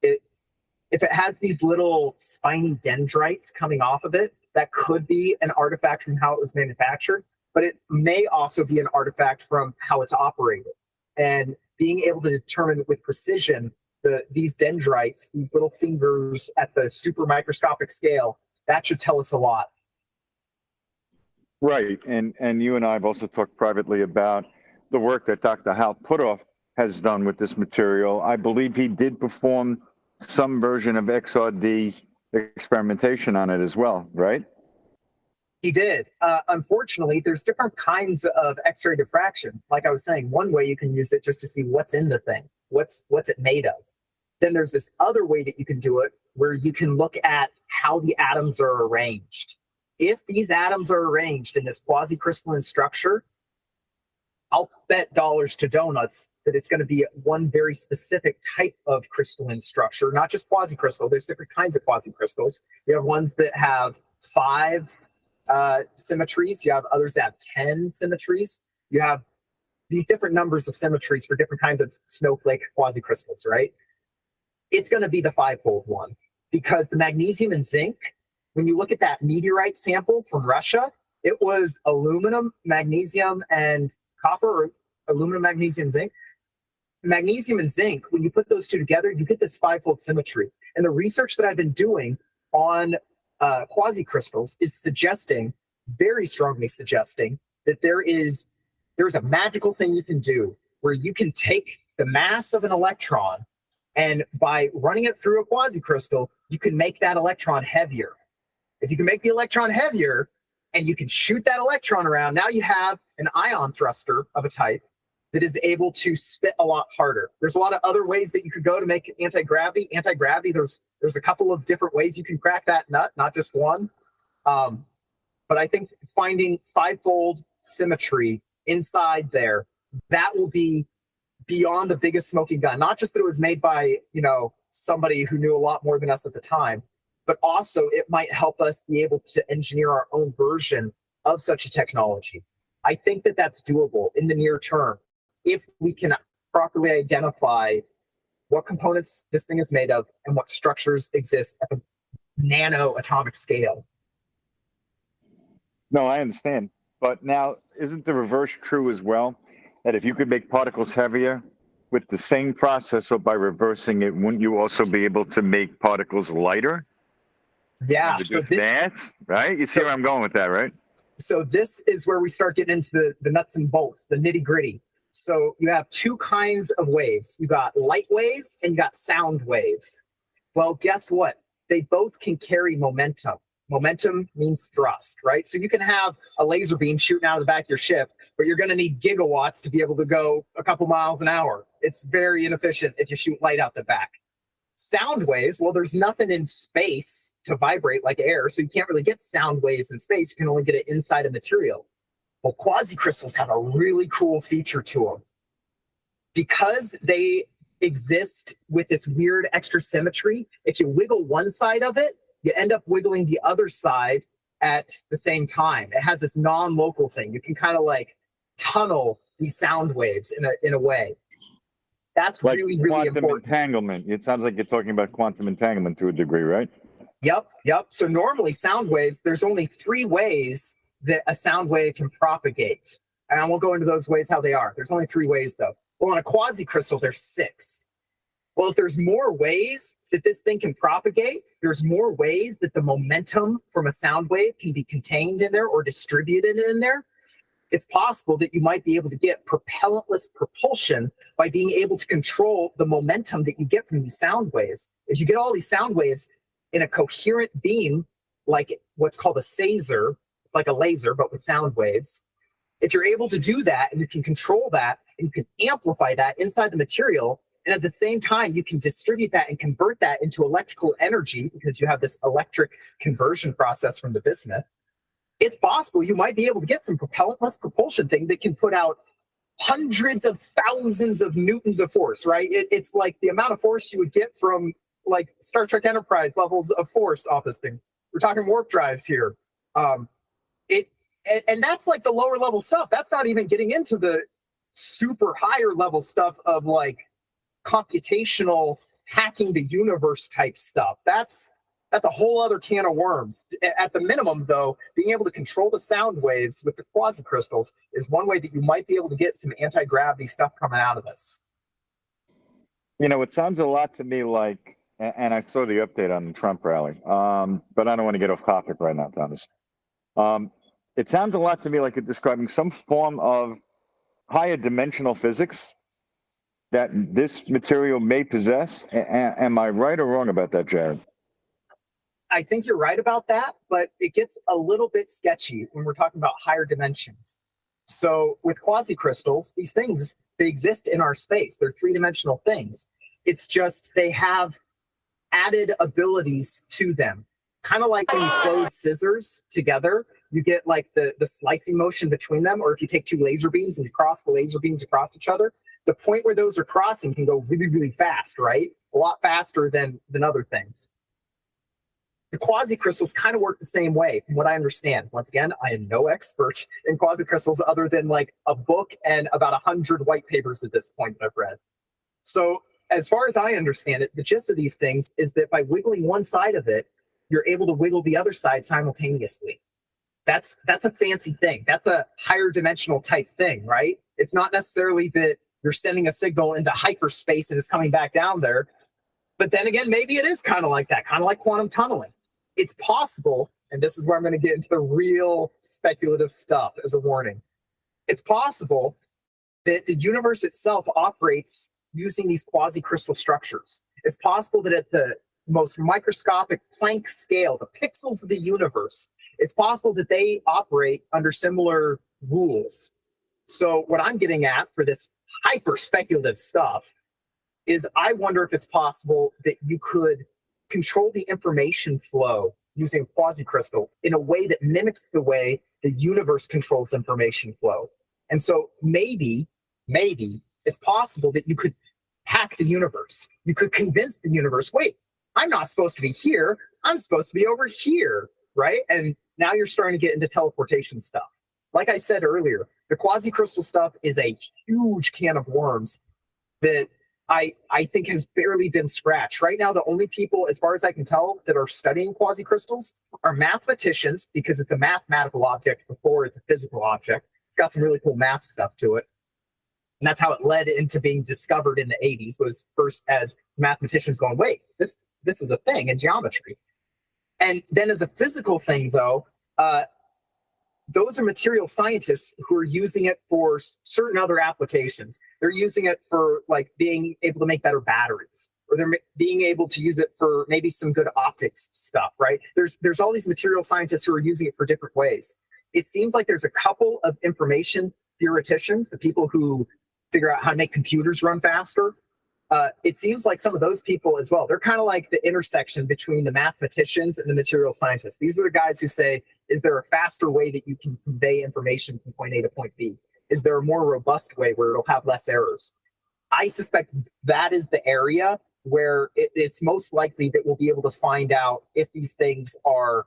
If it has these little spiny dendrites coming off of it, that could be an artifact from how it was manufactured, but it may also be an artifact from how it's operated. And being able to determine with precision these dendrites, these little fingers at the super microscopic scale, that should tell us a lot. Right, and you and I have also talked privately about the work that Dr. Hal Puthoff has done with this material. I believe he did perform some version of XRD experimentation on it as well, right? He did. Unfortunately, there's different kinds of X-ray diffraction. Like I was saying, one way you can use it just to see what's in the thing, what's it made of. Then there's this other way that you can do it where you can look at how the atoms are arranged. If these atoms are arranged in this quasi-crystalline structure, I'll bet dollars to donuts that it's going to be one very specific type of crystalline structure, not just quasi-crystal. There's different kinds of quasi-crystals. You have ones that have 5 symmetries. You have others that have 10 symmetries. You have these different numbers of symmetries for different kinds of snowflake quasi-crystals, right? It's going to be the 5-fold one because the magnesium and zinc, when you look at that meteorite sample from Russia, it was aluminum, magnesium, and copper, or aluminum, magnesium, zinc. magnesium and zinc, when you put those two together, you get this fivefold symmetry. And the research that I've been doing on quasi crystals is suggesting, very strongly suggesting, that there's a magical thing you can do where you can take the mass of an electron, and by running it through a quasi crystal, you can make that electron heavier. If you can make the electron heavier and you can shoot that electron around, now you have an ion thruster of a type that is able to spit a lot harder. There's a lot of other ways that you could go to make anti-gravity. Anti-gravity, there's a couple of different ways you can crack that nut, not just one. But I think finding fivefold symmetry inside there, that will be beyond the biggest smoking gun. Not just that it was made by, somebody who knew a lot more than us at the time, but also it might help us be able to engineer our own version of such a technology. I think that that's doable in the near term if we can properly identify what components this thing is made of and what structures exist at the nano atomic scale. No, I understand. But now, isn't the reverse true as well? That if you could make particles heavier with the same process, or by reversing it, wouldn't you also be able to make particles lighter? Yeah. So math, right? You see where I'm going with that, right? So this is where we start getting into the nuts and bolts, the nitty gritty. So you have two kinds of waves. You got light waves and you got sound waves. Well, guess what? They both can carry momentum. Momentum means thrust, right? So you can have a laser beam shooting out of the back of your ship, but you're going to need gigawatts to be able to go a couple miles an hour. It's very inefficient if you shoot light out the back. Sound waves, well, there's nothing in space to vibrate like air, so you can't really get sound waves in space. You can only get it inside a material. Well, quasi-crystals have a really cool feature to them. Because they exist with this weird extra symmetry, if you wiggle one side of it, you end up wiggling the other side at the same time. It has this non-local thing. You can kind of like tunnel these sound waves in a way. That's like really, really important. Quantum entanglement. It sounds like you're talking about quantum entanglement to a degree, right? Yep. So normally sound waves, there's only 3 ways that a sound wave can propagate. And I won't go into those ways how they are. There's only 3 ways though. Well, on a quasi-crystal, there's 6. Well, if there's more ways that this thing can propagate, there's more ways that the momentum from a sound wave can be contained in there or distributed in there. It's possible that you might be able to get propellantless propulsion by being able to control the momentum that you get from these sound waves. As you get all these sound waves in a coherent beam, like what's called a phaser, it's like a laser, but with sound waves. If you're able to do that and you can control that and you can amplify that inside the material, and at the same time, you can distribute that and convert that into electrical energy because you have this electric conversion process from the bismuth. It's possible you might be able to get some propellantless propulsion thing that can put out hundreds of thousands of newtons of force, right? It's like the amount of force you would get from like Star Trek Enterprise levels of force off this thing. We're talking warp drives here. And that's like the lower level stuff. That's not even getting into the super higher level stuff of like computational hacking the universe type stuff. That's a whole other can of worms. At the minimum, though, being able to control the sound waves with the quasi crystals is one way that you might be able to get some anti-gravity stuff coming out of this. It sounds a lot to me like, and I saw the update on the Trump rally, but I don't want to get off topic right now, Thomas. It sounds a lot to me like you're describing some form of higher dimensional physics that this material may possess. Am I right or wrong about that, Jarod? I think you're right about that, but it gets a little bit sketchy when we're talking about higher dimensions. So with quasi-crystals, these things, they exist in our space. They're 3-dimensional things. It's just they have added abilities to them. Kind of like when you close scissors together, you get like the slicing motion between them, or if you take 2 laser beams and you cross the laser beams across each other, the point where those are crossing can go really, really fast, right? A lot faster than other things. The quasi-crystals kind of work the same way, from what I understand. Once again, I am no expert in quasi-crystals other than like a book and about 100 white papers at this point that I've read. So as far as I understand it, the gist of these things is that by wiggling one side of it, you're able to wiggle the other side simultaneously. That's a fancy thing. That's a higher dimensional type thing, right? It's not necessarily that you're sending a signal into hyperspace and it's coming back down there. But then again, maybe it is kind of like that, kind of like quantum tunneling. It's possible, and this is where I'm going to get into the real speculative stuff as a warning. It's possible that the universe itself operates using these quasi-crystal structures. It's possible that at the most microscopic Planck scale, the pixels of the universe, it's possible that they operate under similar rules. So what I'm getting at for this hyper speculative stuff is I wonder if it's possible that you could control the information flow using quasi-crystal in a way that mimics the way the universe controls information flow. And so maybe it's possible that you could hack the universe. You could convince the universe, wait, I'm not supposed to be here. I'm supposed to be over here, right? And now you're starting to get into teleportation stuff. Like I said earlier, the quasi-crystal stuff is a huge can of worms that I think has barely been scratched. Right now, the only people, as far as I can tell, that are studying quasi-crystals are mathematicians, because it's a mathematical object before it's a physical object. It's got some really cool math stuff to it. And that's how it led into being discovered in the 80s, was first as mathematicians going, wait, this is a thing in geometry. And then as a physical thing, though, those are material scientists who are using it for certain other applications. They're using it for like being able to make better batteries, or they're being able to use it for maybe some good optics stuff, right? There's all these material scientists who are using it for different ways. It seems like there's a couple of information theoreticians, the people who figure out how to make computers run faster. It seems like some of those people as well, they're kind of like the intersection between the mathematicians and the material scientists. These are the guys who say, is there a faster way that you can convey information from point A to point B? Is there a more robust way where it'll have less errors? I suspect that is the area where it's most likely that we'll be able to find out if these things are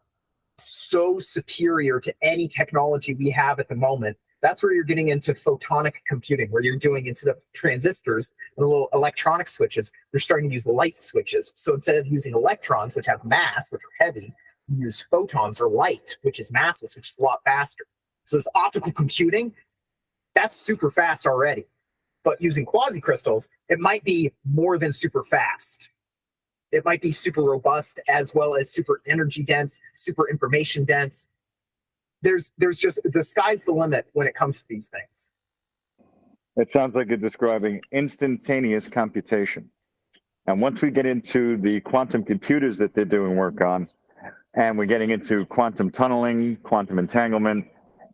so superior to any technology we have at the moment. That's where you're getting into photonic computing, where you're doing, instead of transistors and little electronic switches, you're starting to use light switches. So instead of using electrons, which have mass, which are heavy, you use photons or light, which is massless, which is a lot faster. So this optical computing, that's super fast already. But using quasi-crystals, it might be more than super fast. It might be super robust, as well as super energy dense, super information dense. There's just, the sky's the limit when it comes to these things. It sounds like you're describing instantaneous computation. And once we get into the quantum computers that they're doing work on, and we're getting into quantum tunneling, quantum entanglement,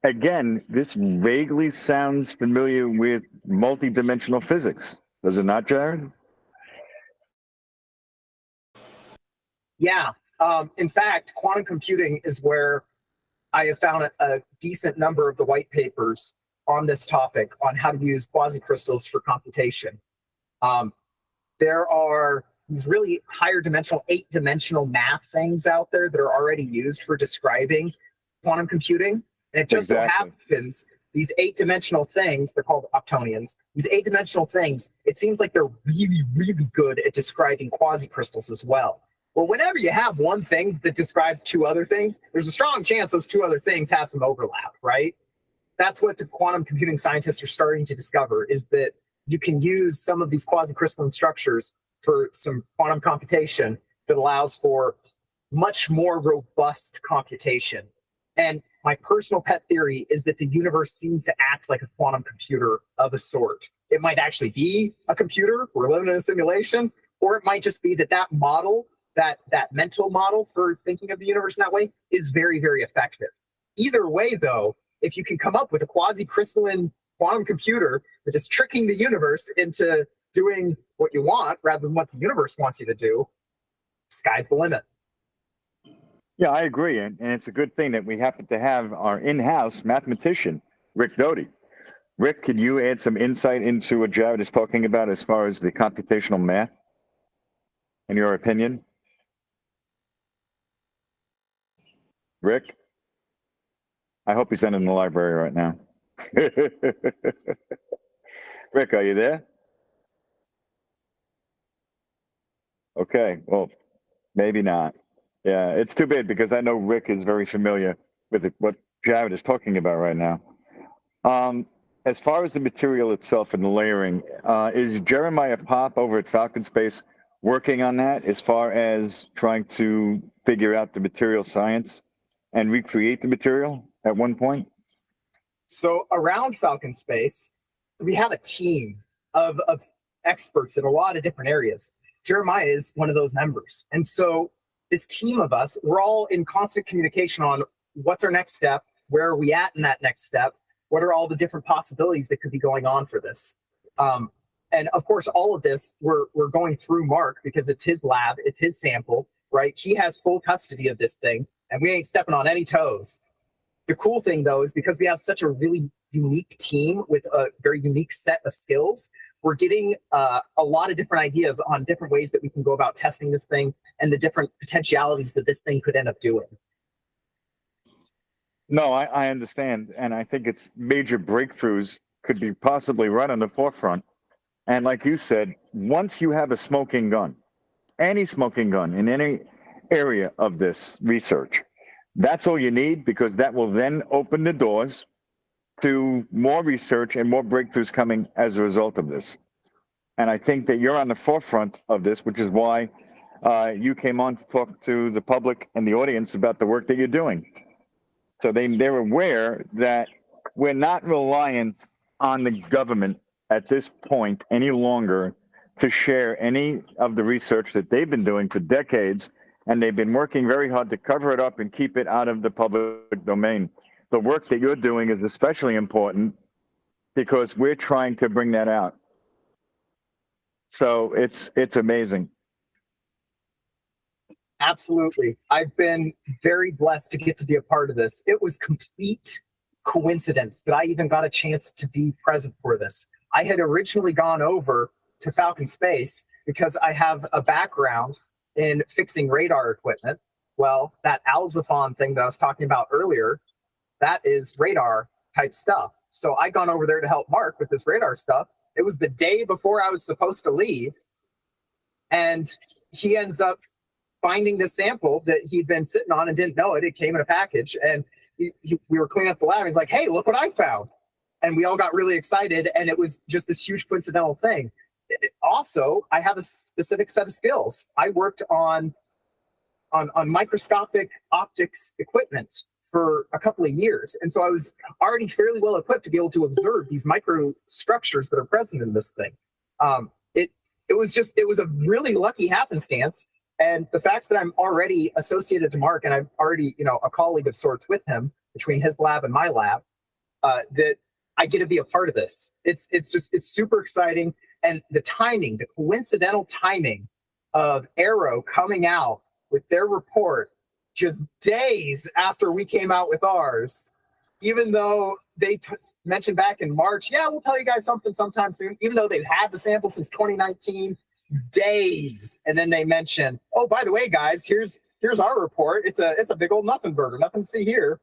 again, this vaguely sounds familiar with multidimensional physics. Does it not, Jarod? Yeah. In fact, quantum computing is where I have found a decent number of the white papers on this topic, on how to use quasi-crystals for computation. There are these really higher dimensional, 8-dimensional math things out there that are already used for describing quantum computing. And it just so happens, these 8-dimensional things, they're called octonions, these 8-dimensional things, it seems like they're really, really good at describing quasi-crystals as well. Well, whenever you have one thing that describes two other things, there's a strong chance those two other things have some overlap, right? That's what the quantum computing scientists are starting to discover, is that you can use some of these quasi-crystalline structures for some quantum computation that allows for much more robust computation. And my personal pet theory is that the universe seems to act like a quantum computer of a sort. It might actually be a computer, we're living in a simulation, or it might just be that model, that mental model for thinking of the universe in that way, is very, very effective. Either way, though, if you can come up with a quasi-crystalline quantum computer that is tricking the universe into doing what you want rather than what the universe wants you to do, sky's the limit. Yeah, I agree. And it's a good thing that we happen to have our in-house mathematician, Rick Doty. Rick, could you add some insight into what Jarod is talking about as far as the computational math, in your opinion? Rick? I hope he's not in the library right now. Rick, are you there? Okay, well, maybe not. Yeah, it's too bad, because I know Rick is very familiar with what Jarod is talking about right now. as far as the material itself and the layering, is Jeremiah Pop over at Falcon Space working on that as far as trying to figure out the material science and recreate the material at one point? So around Falcon Space, we have a team of experts in a lot of different areas. Jeremiah is one of those members. And so this team of us, we're all in constant communication on what's our next step, where are we at in that next step, what are all the different possibilities that could be going on for this. And of course, all of this, we're going through Mark because it's his lab, it's his sample, right? He has full custody of this thing, and we ain't stepping on any toes. The cool thing, though, is because we have such a really unique team with a very unique set of skills, we're getting a lot of different ideas on different ways that we can go about testing this thing and the different potentialities that this thing could end up doing. No, I understand. And I think it's major breakthroughs could be possibly right on the forefront. And like you said, once you have a smoking gun, any smoking gun in any area of this research, that's all you need, because that will then open the doors to more research and more breakthroughs coming as a result of this. And I think that you're on the forefront of this, which is why you came on to talk to the public and the audience about the work that you're doing. So they're aware that we're not reliant on the government at this point any longer to share any of the research that they've been doing for decades, and they've been working very hard to cover it up and keep it out of the public domain. The work that you're doing is especially important because we're trying to bring that out. So it's amazing. Absolutely. I've been very blessed to get to be a part of this. It was complete coincidence that I even got a chance to be present for this. I had originally gone over to Falcon Space because I have a background in fixing radar equipment. Well, that Alzathon thing that I was talking about earlier, that is radar type stuff. So I'd gone over there to help Mark with this radar stuff. It was the day before I was supposed to leave. And he ends up finding this sample that he'd been sitting on and didn't know it. It came in a package. And we were cleaning up the lab. He's like, hey, look what I found. And we all got really excited. And it was just this huge coincidental thing. Also, I have a specific set of skills. I worked on microscopic optics equipment for a couple of years. And so I was already fairly well equipped to be able to observe these microstructures that are present in this thing. It was a really lucky happenstance. And the fact that I'm already associated to Mark and I'm already, a colleague of sorts with him between his lab and my lab, that I get to be a part of this. It's super exciting. And the timing, the coincidental timing of Aaro coming out with their report just days after we came out with ours, even though they mentioned back in March, yeah, we'll tell you guys something sometime soon, even though they've had the sample since 2019, days. And then they mention, oh, by the way, guys, here's our report. It's a big old nothing burger, nothing to see here.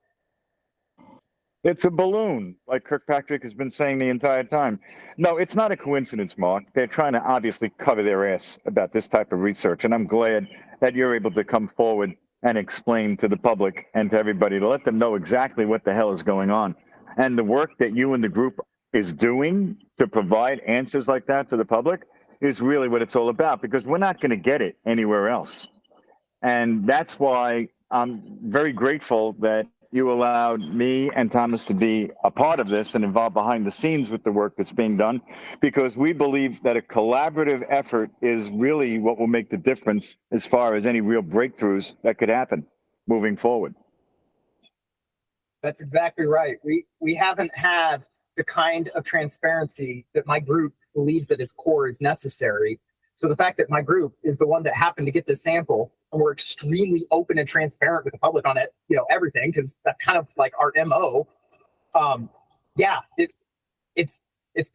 It's a balloon, like Kirkpatrick has been saying the entire time. No, it's not a coincidence, Mark. They're trying to obviously cover their ass about this type of research. And I'm glad that you're able to come forward and explain to the public and to everybody to let them know exactly what the hell is going on. And the work that you and the group is doing to provide answers like that to the public is really what it's all about, because we're not going to get it anywhere else. And that's why I'm very grateful that you allowed me and Thomas to be a part of this and involved behind the scenes with the work that's being done, because we believe that a collaborative effort is really what will make the difference as far as any real breakthroughs that could happen moving forward. That's exactly right. We haven't had the kind of transparency that my group believes that its core is necessary. So the fact that my group is the one that happened to get this sample, and we're extremely open and transparent with the public on it, everything, because that's kind of like our MO. It's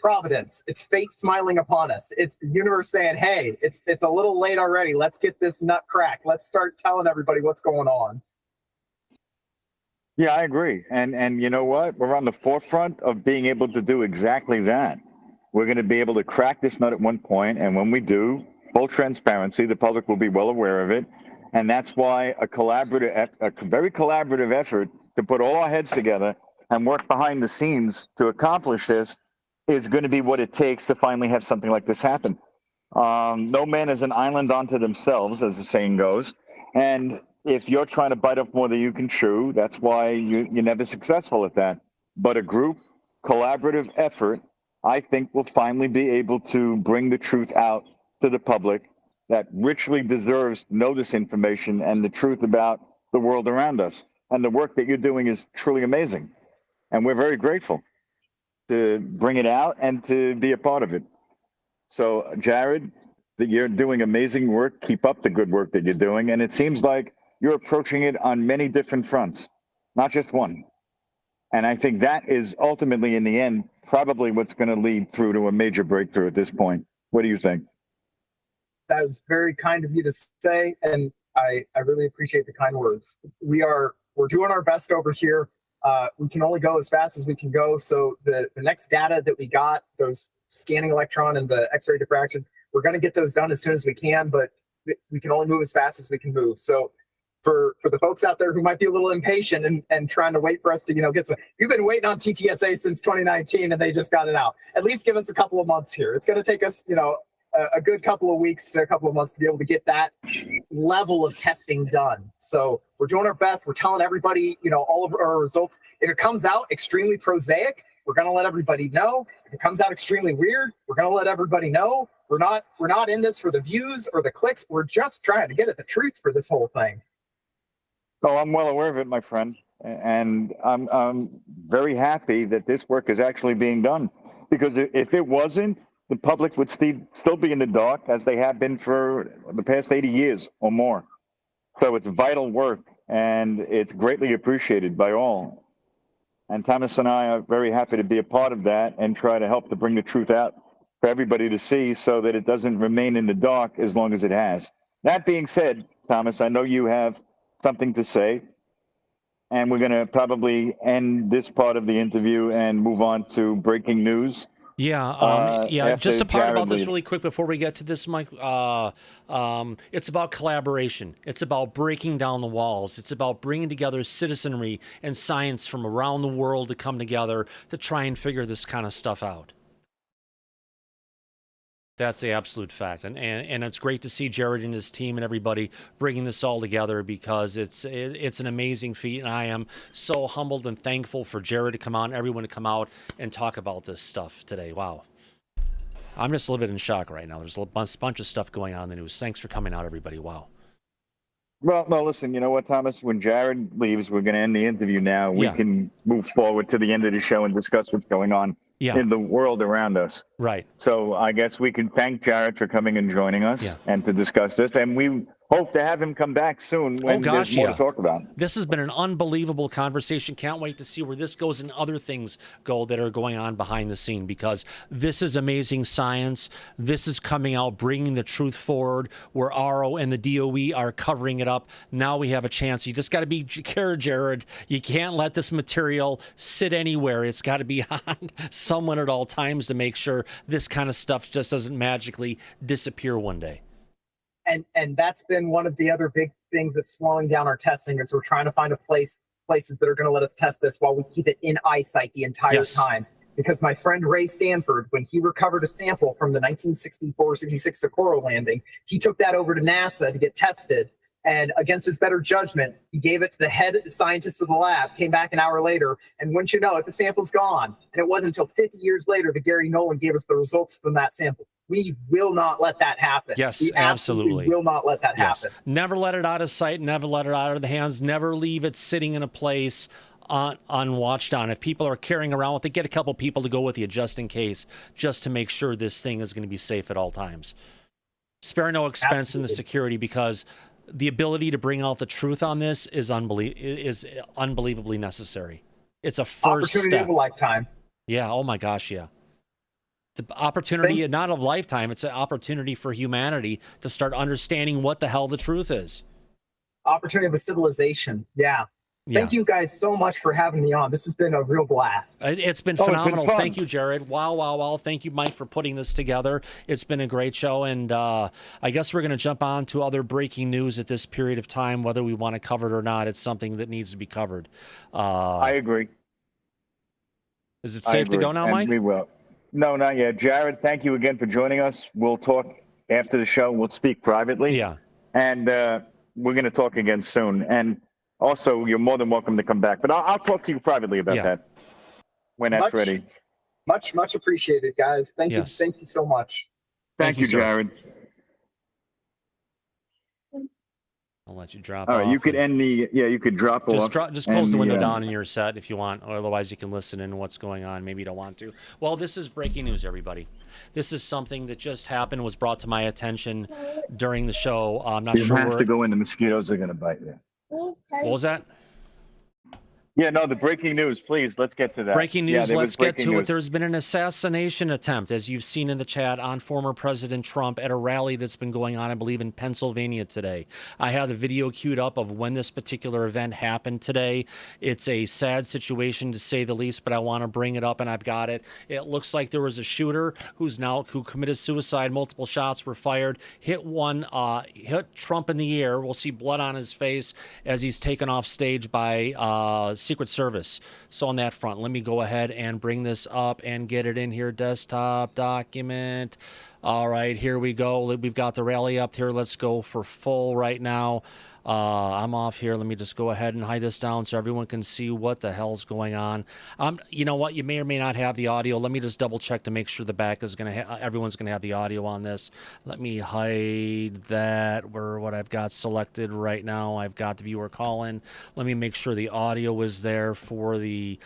providence. It's fate smiling upon us. It's the universe saying, hey, it's a little late already. Let's get this nut cracked. Let's start telling everybody what's going on. Yeah, I agree. And you know what? We're on the forefront of being able to do exactly that. We're going to be able to crack this nut at one point, and when we do, full transparency, the public will be well aware of it. And that's why a very collaborative effort to put all our heads together and work behind the scenes to accomplish this is going to be what it takes to finally have something like this happen. No man is an island unto themselves, as the saying goes. And if you're trying to bite off more than you can chew, that's why you're never successful at that. But a group, collaborative effort, I think will finally be able to bring the truth out to the public that richly deserves to know this information and the truth about the world around us. And the work that you're doing is truly amazing. And we're very grateful to bring it out and to be a part of it. So, Jarod, that you're doing amazing work. Keep up the good work that you're doing. And it seems like you're approaching it on many different fronts, not just one. And I think that is ultimately, in the end, probably what's going to lead through to a major breakthrough at this point. What do you think? That was very kind of you to say, and I really appreciate the kind words. We're doing our best over here. We can only go as fast as we can go. So the next data that we got, those scanning electron and the X-ray diffraction, we're going to get those done as soon as we can, but we can only move as fast as we can move. So for the folks out there who might be a little impatient and trying to wait for us to, get some, you've been waiting on TTSA since 2019 and they just got it out. At least give us a couple of months here. It's going to take us, a good couple of weeks to a couple of months to be able to get that level of testing done. So we're doing our best. We're telling everybody, all of our results. If it comes out extremely prosaic, we're going to let everybody know. If it comes out extremely weird, we're going to let everybody know. We're not in this for the views or the clicks. We're just trying to get at the truth for this whole thing. Oh, I'm well aware of it, my friend. And I'm very happy that this work is actually being done. Because if it wasn't, the public would still be in the dark, as they have been for the past 80 years or more. So it's vital work, and it's greatly appreciated by all. And Thomas and I are very happy to be a part of that and try to help to bring the truth out for everybody to see so that it doesn't remain in the dark as long as it has. That being said, Thomas, I know you have something to say, and we're going to probably end this part of the interview and move on to breaking news. Yeah, just a part Jarod about this leaves. really quick before we get to this, Mike. It's about collaboration. It's about breaking down the walls. It's about bringing together citizenry and science from around the world to come together to try and figure this kind of stuff out. That's the absolute fact, and it's great to see Jarod and his team and everybody bringing this all together, because it's an amazing feat, and I am so humbled and thankful for Jarod to come out and everyone to come out and talk about this stuff today. Wow, I'm just a little bit in shock right now. There's a bunch of stuff going on in the news. Thanks for coming out, everybody. Wow. Well, no, listen, you know what, Thomas? When Jarod leaves, we're going to end the interview now. We can move forward to the end of the show and discuss what's going on in the world around us. Right. So I guess we can thank Jarod for coming and joining us and to discuss this. And we hope to have him come back soon when there's more to talk about. This has been an unbelievable conversation. Can't wait to see where this goes and other things go that are going on behind the scene, because this is amazing science. This is coming out, bringing the truth forward, where Aaro and the DOE are covering it up. Now we have a chance. You just got to be careful, Jarod. You can't let this material sit anywhere. It's got to be on someone at all times to make sure this kind of stuff just doesn't magically disappear one day. And that's been one of the other big things that's slowing down our testing, is we're trying to find places that are going to let us test this while we keep it in eyesight the entire time. Because my friend Ray Stanford, when he recovered a sample from the 1964-66 Socorro landing, he took that over to NASA to get tested. And against his better judgment, he gave it to the head scientist of the lab, came back an hour later, and wouldn't you know it, the sample's gone. And it wasn't until 50 years later that Gary Nolan gave us the results from that sample. We will not let that happen. Yes, we absolutely will not let that happen. Never let it out of sight, never let it out of the hands, never leave it sitting in a place unwatched on. If people are carrying around with it, get a couple people to go with you just in case, just to make sure this thing is going to be safe at all times. Spare no expense in the security, because the ability to bring out the truth on this is unbelievably necessary. It's a first opportunity step. of a lifetime. Yeah. Oh my gosh. Yeah. It's an opportunity, not of lifetime. It's an opportunity for humanity to start understanding what the hell the truth is. Opportunity of a civilization. Yeah. Thank you guys so much for having me on. This has been a real blast. It's been phenomenal. Thank you, Jarod. Wow. Thank you, Mike, for putting this together. It's been a great show. And I guess we're going to jump on to other breaking news at this period of time, whether we want to cover it or not. It's something that needs to be covered. I agree. Is it safe to go now, Mike? We will. No, not yet. Jarod, thank you again for joining us. We'll talk after the show. We'll speak privately. Yeah. And we're going to talk again soon. And also, you're more than welcome to come back. But I'll talk to you privately about that when that's ready. Much appreciated, guys. Thank you. Thank you so much. Thank you, Jarod. I'll let you drop off. All right, you could end the, you could drop off. Just close the window down in your set if you want, or otherwise you can listen in what's going on. Maybe you don't want to. Well, this is breaking news, everybody. This is something that just happened, was brought to my attention during the show. I'm not sure. You have to go in. The mosquitoes are going to bite you. What was that? Yeah, no, the breaking news, please. Let's get to that. Breaking news, let's get to it. There's been an assassination attempt, as you've seen in the chat, on former President Trump at a rally that's been going on, I believe, in Pennsylvania today. I have the video queued up of when this particular event happened today. It's a sad situation, to say the least, but I want to bring it up, and I've got it. It looks like there was a shooter who committed suicide. Multiple shots were fired. Hit Trump in the ear. We'll see blood on his face as he's taken off stage by Secret Service. So on that front, let me go ahead and bring this up and get it in here. Desktop document. All right, here we go. We've got the rally up here. Let's go for full right now. I'm off here. Let me just go ahead and hide this down so everyone can see what the hell's going on. You know what? You may or may not have the audio. Let me just double check to make sure the back is going to everyone's going to have the audio on this. Let me hide that where what I've got selected right now. I've got the viewer call in. Let me make sure the audio is there for the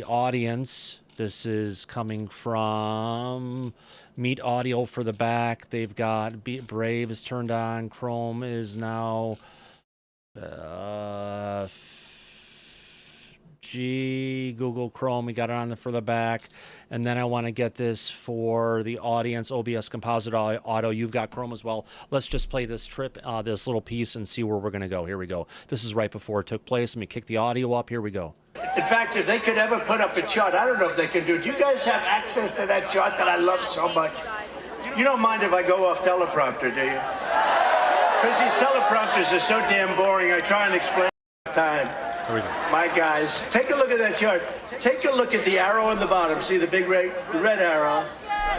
audience. This is coming from Meet Audio for the back. They've got Brave is turned on. Chrome is now Google Chrome. We got it on for the back. And then I want to get this for the audience, OBS Composite Auto. You've got Chrome as well. Let's just play this this little piece and see where we're going to go. Here we go. This is right before it took place. Let me kick the audio up. Here we go. In fact, if they could ever put up a chart, I don't know if they can do it. Do you guys have access to that chart that I love so much? You don't mind if I go off teleprompter, do you? Because these teleprompters are so damn boring, I try and explain all the time. Here we go. My guys, take a look at that chart. Take a look at the arrow on the bottom. See the big red arrow,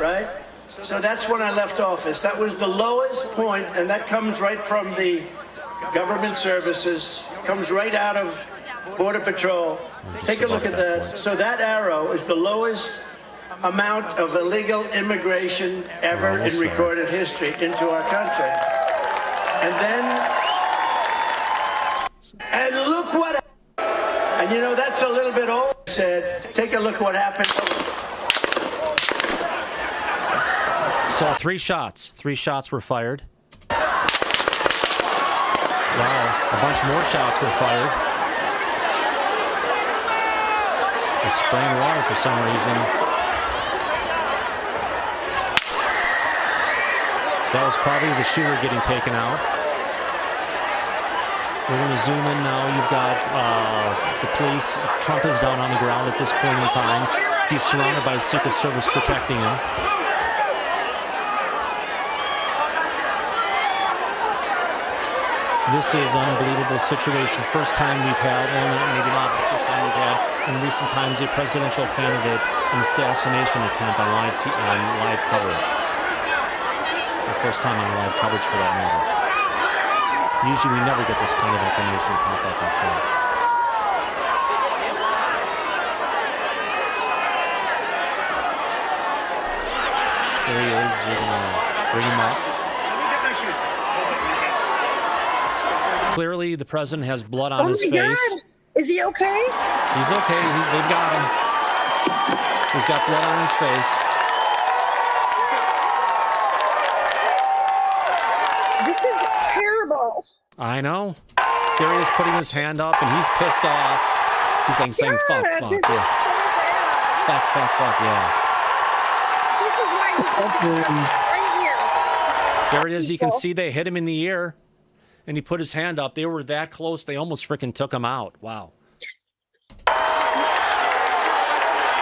right? So that's when I left office. That was the lowest point, and that comes right from the government services, comes right out of Border Patrol. Take a look at that. So that arrow is the lowest amount of illegal immigration ever in recorded history into our country. And look what, and you know, that's a little bit old. Said, take a look what happened. So 3 shots were fired. Wow, a bunch more shots were fired. They're spraying water for some reason. That was probably the shooter getting taken out. We're going to zoom in now. You've got the police. Trump is down on the ground at this point in time. He's surrounded by Secret Service protecting him. This is an unbelievable situation. First time we've had, well, maybe not, but first time we've had in recent times a presidential candidate an assassination attempt on live coverage. The first time on live coverage for that matter. Usually we never get this kind of information from what I can see. There he is. We're going to bring him up. Clearly, the president has blood on his face. God. Is he okay? He's okay. They've got him. He's got blood on his face. This is terrible. I know. There he is putting his hand up, and he's pissed off. He's saying fuck, this is so yeah. bad. Fuck, yeah. This is why he's right here. There it is. You can see they hit him in the ear, and he put his hand up. They were that close. They almost freaking took him out. Wow. Oh,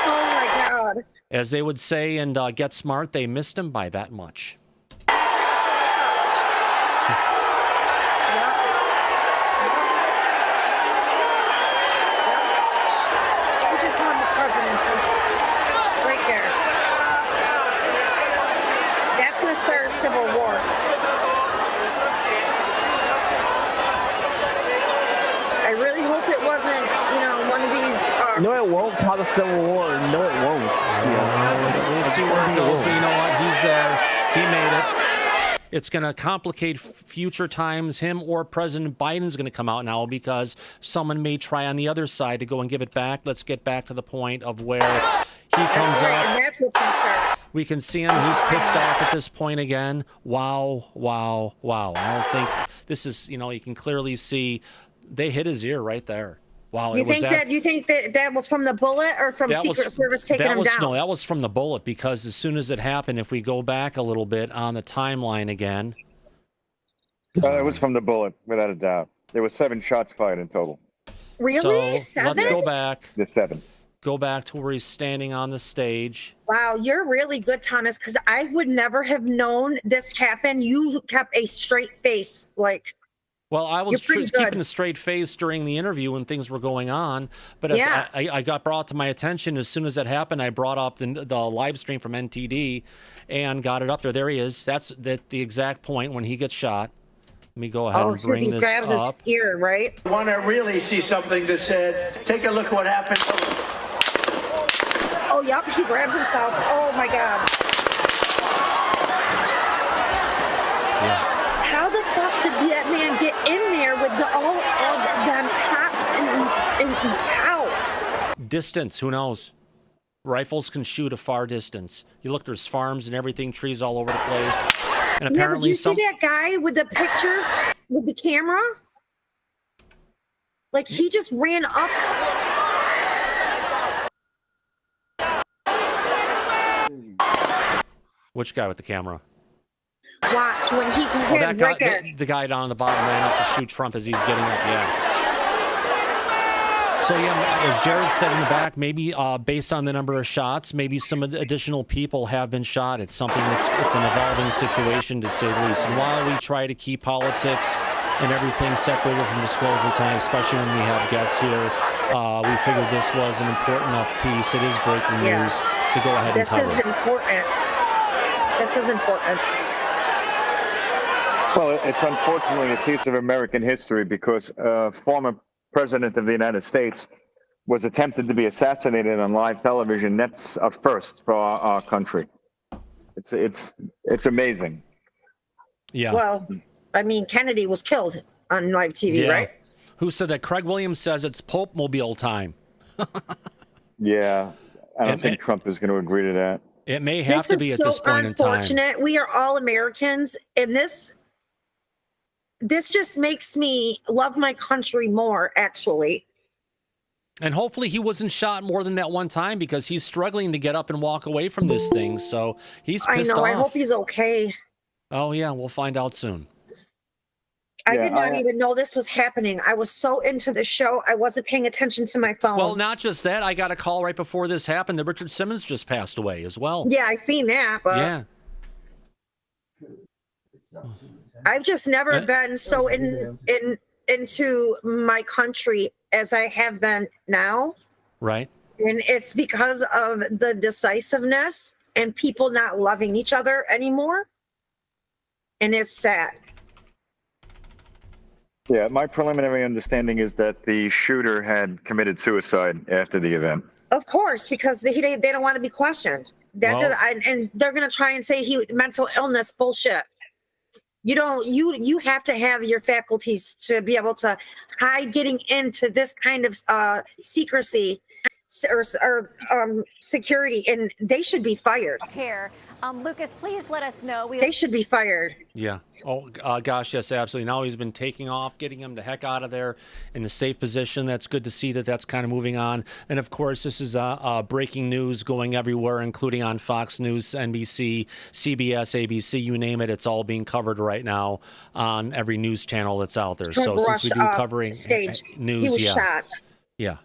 my God. As they would say in Get Smart, they missed him by that much. No, it won't cause a civil war. No, it won't. We'll see where it goes, but you know what? He's there. He made it. It's going to complicate future times. Him or President Biden's going to come out now because someone may try on the other side to go and give it back. Let's get back to the point of where he comes up. And that's what's going to start. We can see him. He's pissed off at this point again. Wow, wow, wow. I don't think this is, you can clearly see they hit his ear right there. Wow. You think that was from the bullet or from Secret Service taking him down? No, that was from the bullet, because as soon as it happened, if we go back a little bit on the timeline again. It was from the bullet, without a doubt. There were 7 shots fired in total. Really? So 7? let's go back. There's 7. Go back to where he's standing on the stage. Wow, you're really good, Thomas, because I would never have known this happened. You kept a straight face, like. Well, I was keeping a straight face during the interview when things were going on, but as I got brought to my attention as soon as that happened. I brought up the live stream from NTD and got it up there. There he is. That's the exact point when he gets shot. Let me go ahead and bring this up. Oh, he grabs his ear, right? I want to really see something that said, take a look at what happened. Oh, yep, he grabs himself. Oh, my God. Yeah. How the fuck did that man get in there with all of them cops and how? Distance, who knows? Rifles can shoot a far distance. You look, there's farms and everything, trees all over the place. And apparently, did you see that guy with the pictures with the camera? Like, he just ran up. Which guy with the camera? Watch when he can that guy, the guy down on the bottom ran up to shoot Trump as he's getting up. Yeah. So yeah, as Jarod said in the back, maybe based on the number of shots, maybe some additional people have been shot. It's something it's an evolving situation, to say the least. And while we try to keep politics and everything separated from disclosure time, especially when we have guests here, we figured this was an important enough piece. It is breaking news to go ahead and cover. This is important. This is important. Well, it's unfortunately a piece of American history because former president of the United States was attempted to be assassinated on live television. That's a first for our country. It's amazing. Yeah. Well, I mean, Kennedy was killed on live TV, right? Who said that? Craig Williams says it's Pope Mobile time. Yeah, I don't think Trump is going to agree to that. It may have to be at this point in time. This is so unfortunate. We are all Americans, and this just makes me love my country more, actually. And hopefully he wasn't shot more than that one time, because he's struggling to get up and walk away from this thing. So he's pissed off. I hope he's okay. Oh, yeah, we'll find out soon. I did not even know this was happening. I was so into the show, I wasn't paying attention to my phone. Well, not just that. I got a call right before this happened that Richard Simmons just passed away as well. Yeah, I seen that. But yeah. I've just never been so into my country as I have been now. Right. And it's because of the decisiveness and people not loving each other anymore. And it's sad. Yeah, my preliminary understanding is that the shooter had committed suicide after the event. Of course, because they don't want to be questioned. And they're going to try and say mental illness bullshit. You have to have your faculties to be able to hide getting into this kind of secrecy or security, and they should be fired. Lucas, please let us know. They should be fired. Yeah. Oh, gosh, yes, absolutely. Now he's been taking off, getting him the heck out of there in a safe position. That's good to see that that's kind of moving on. And, of course, this is breaking news going everywhere, including on Fox News, NBC, CBS, ABC, you name it. It's all being covered right now on every news channel that's out there. So since we do covering news, he was shot. Yeah.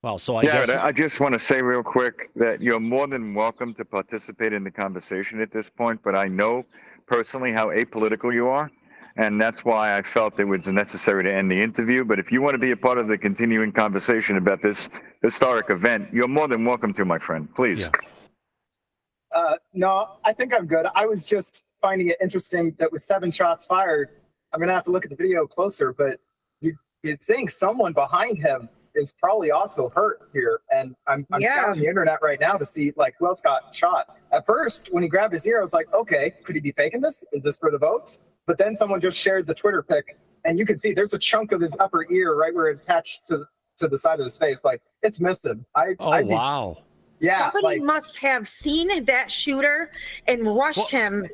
Well, so I just want to say real quick that you're more than welcome to participate in the conversation at this point, but I know personally how apolitical you are, and that's why I felt it was necessary to end the interview. But if you want to be a part of the continuing conversation about this historic event, you're more than welcome to, my friend. Please. Yeah. No, I think I'm good. I was just finding it interesting that with 7 shots fired, I'm going to have to look at the video closer, but you'd think someone behind him is probably also hurt here. And I'm scouring the internet right now to see like who else got shot. At first, when he grabbed his ear, I was like, okay, could he be faking this? Is this for the votes? But then someone just shared the Twitter pic, and you can see there's a chunk of his upper ear right where it's attached to the side of his face. Like, it's missing. Wow. Yeah. Somebody must have seen that shooter and rushed him.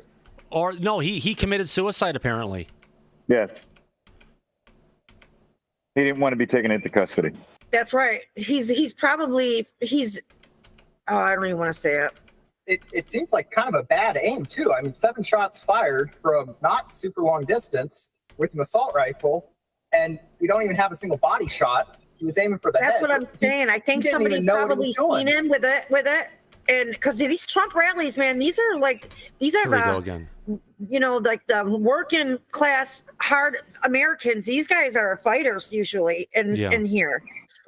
Or no, he committed suicide apparently. Yes. He didn't want to be taken into custody. That's right. He's probably I don't even want to say it. It seems like kind of a bad aim too. I mean, 7 shots fired from not super long distance with an assault rifle, and we don't even have a single body shot. He was aiming for the head. That's what I'm saying. I think somebody probably seen him with it, and because these Trump rallies, man, these are Here we go again. You know, like the working class, hard Americans. These guys are fighters usually in here.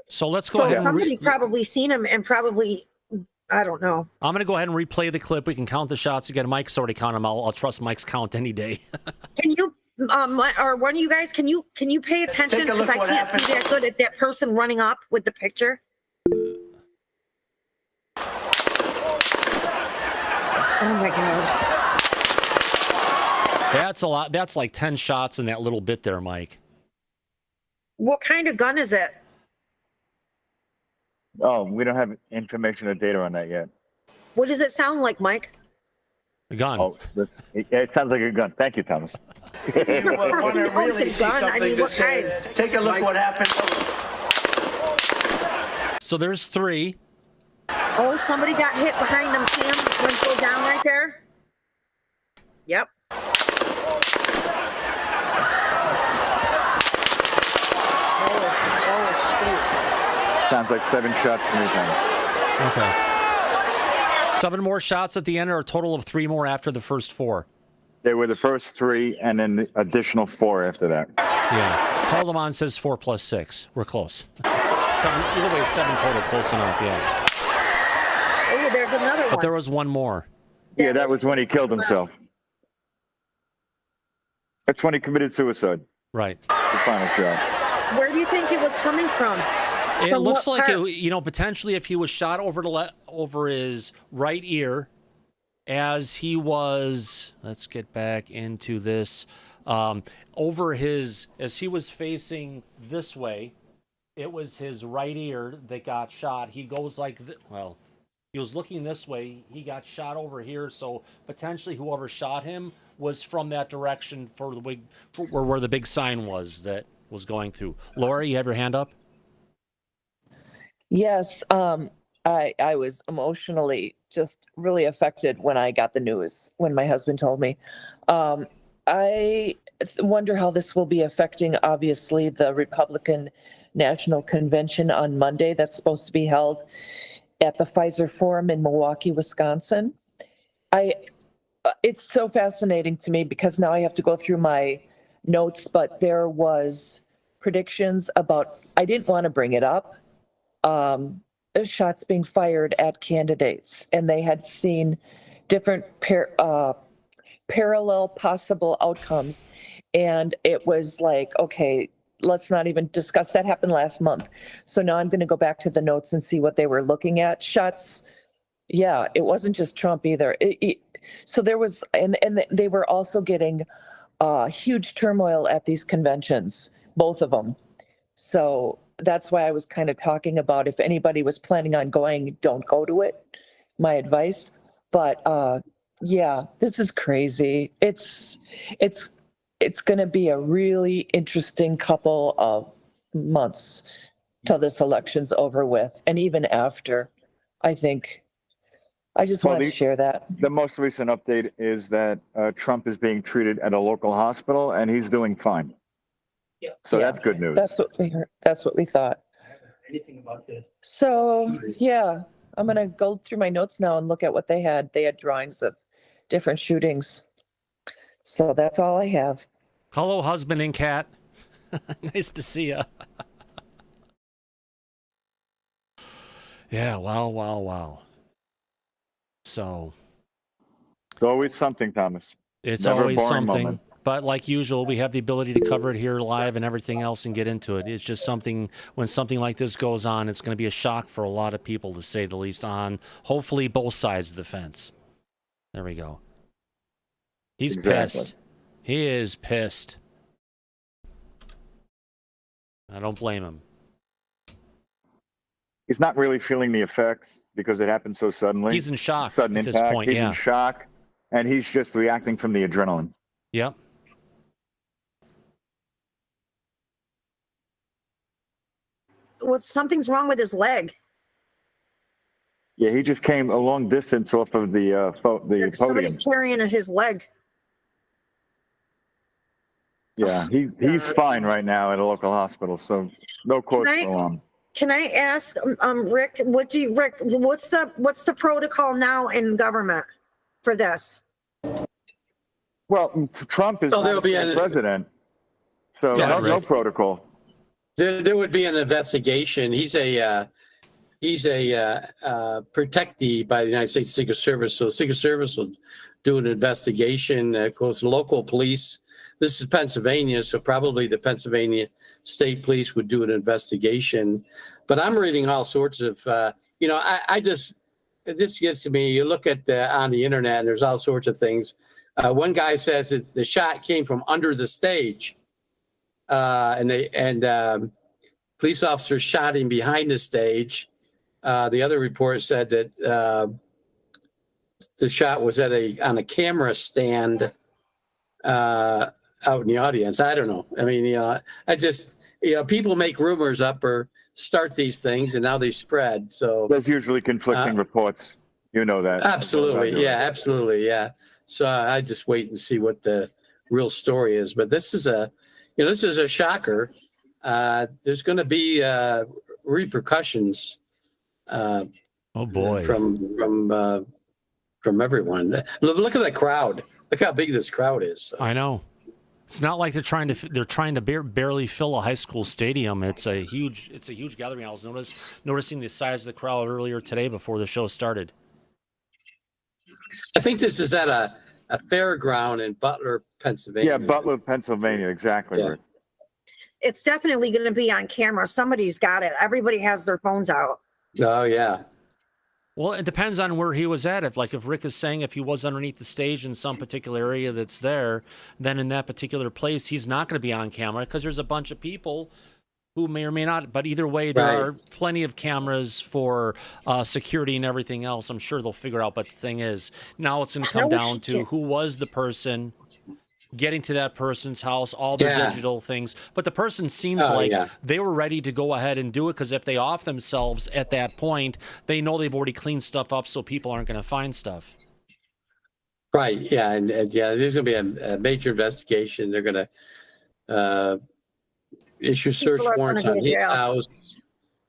So let's go ahead. Somebody probably seen him and probably, I don't know. I'm going to go ahead and replay the clip. We can count the shots again. Mike's already counted them. I'll trust Mike's count any day. Can you, or one of you guys, can you pay attention? Because I can't see that good at that person running up with the picture. Oh my God. That's a lot. That's like 10 shots in that little bit there, Mike. What kind of gun is it? Oh, we don't have information or data on that yet. What does it sound like, Mike? A gun. Oh, it sounds like a gun. Thank you, Thomas. If you want to really see something to say, take a look what happened. So there's 3. Oh, somebody got hit behind them. See him go down right there? Yep. Sounds like 7 shots to me, Thomas. Okay. 7 more shots at the end, or a total of 3 more after the first 4? They were the first 3, and then the additional 4 after that. Yeah. Calderon says 4 plus 6. We're close. 7, either way, 7 total. Close enough, yeah. Oh, there's another one. But there was one more. Yeah, that was when he killed himself. That's when he committed suicide. Right. The final shot. Where do you think it was coming from? It looks like it, potentially if he was shot over his right ear, as he was. Let's get back into this. As he was facing this way, it was his right ear that got shot. He goes like, he was looking this way. He got shot over here. So potentially, whoever shot him was from that direction for where the big sign was that was going through. Laura, you have your hand up. Yes, I was emotionally just really affected when I got the news, when my husband told me. I wonder how this will be affecting, obviously, the Republican National Convention on Monday that's supposed to be held at the Pfizer Forum in Milwaukee, Wisconsin. It's so fascinating to me because now I have to go through my notes, but there was predictions about, I didn't want to bring it up, shots being fired at candidates, and they had seen different parallel possible outcomes. And it was like, okay, let's not even discuss that. Happened last month. So now I'm going to go back to the notes and see what they were looking at. Shots. Yeah, it wasn't just Trump either. So there was, and they were also getting huge turmoil at these conventions, both of them. So that's why I was kind of talking about if anybody was planning on going, don't go to it, my advice. But yeah, this is crazy. It's going to be a really interesting couple of months till this election's over with. And even after, I think, I just wanted to share that. The most recent update is that Trump is being treated at a local hospital and he's doing fine. Yeah. So that's good news. That's what we heard. That's what we thought. Anything about this? So yeah, I'm going to go through my notes now and look at what they had. They had drawings of different shootings. So that's all I have. Hello, husband and cat. Nice to see you. Yeah, wow. So. It's always something, Thomas. It's Never always something. Moment. But like usual, we have the ability to cover it here live and everything else and get into it. It's just something, when something like this goes on, it's going to be a shock for a lot of people, to say the least, on hopefully both sides of the fence. There we go. He's pissed. He is pissed. I don't blame him. He's not really feeling the effects because it happened so suddenly. He's in shock Sudden at impact. this point, He's in shock, and he's just reacting from the adrenaline. Yep. Well, something's wrong with his leg. Yeah, he just came a long distance off of the podium. Somebody's carrying his leg. Yeah, he's fine right now at a local hospital, so no cause for alarm. Can I ask, Rick, what's the protocol now in government for this? Well, Trump is not the president, so no protocol. There would be an investigation. He's a protectee by the United States Secret Service, so the Secret Service will do an investigation. Of course, local police. This is Pennsylvania, so probably the Pennsylvania State Police would do an investigation. But I'm reading all sorts of, this gets to me. You look at on the internet, and there's all sorts of things. One guy says that the shot came from under the stage, and police officers shot him behind the stage. The other report said that the shot was on a camera stand out in the audience. I don't know. I mean, people make rumors up or start these things, and now they spread. So there's usually conflicting reports. You know that. Absolutely. Yeah, absolutely. Yeah. So I just wait and see what the real story is. But this is a shocker. There's going to be repercussions. Oh boy! From everyone. Look at that crowd. Look how big this crowd is. I know. It's not like they're trying to barely fill a high school stadium. It's a huge gathering. I was noticing the size of the crowd earlier today before the show started. I think this is at a fairground in Butler, Pennsylvania. Yeah, Butler, Pennsylvania, exactly. Yeah. It's definitely going to be on camera. Somebody's got it. Everybody has their phones out. Oh yeah. Well, it depends on where he was at. If Rick is saying if he was underneath the stage in some particular area that's there, then in that particular place, he's not going to be on camera because there's a bunch of people who may or may not. But either way, there are plenty of cameras for security and everything else. I'm sure they'll figure out. But the thing is, now it's going to come down to who was the person, getting to that person's house, all their digital things. But the person seems they were ready to go ahead and do it, because if they off themselves at that point, they know they've already cleaned stuff up, so people aren't going to find stuff. Right. Yeah. And there's going to be a major investigation. They're going to issue search warrants on his house,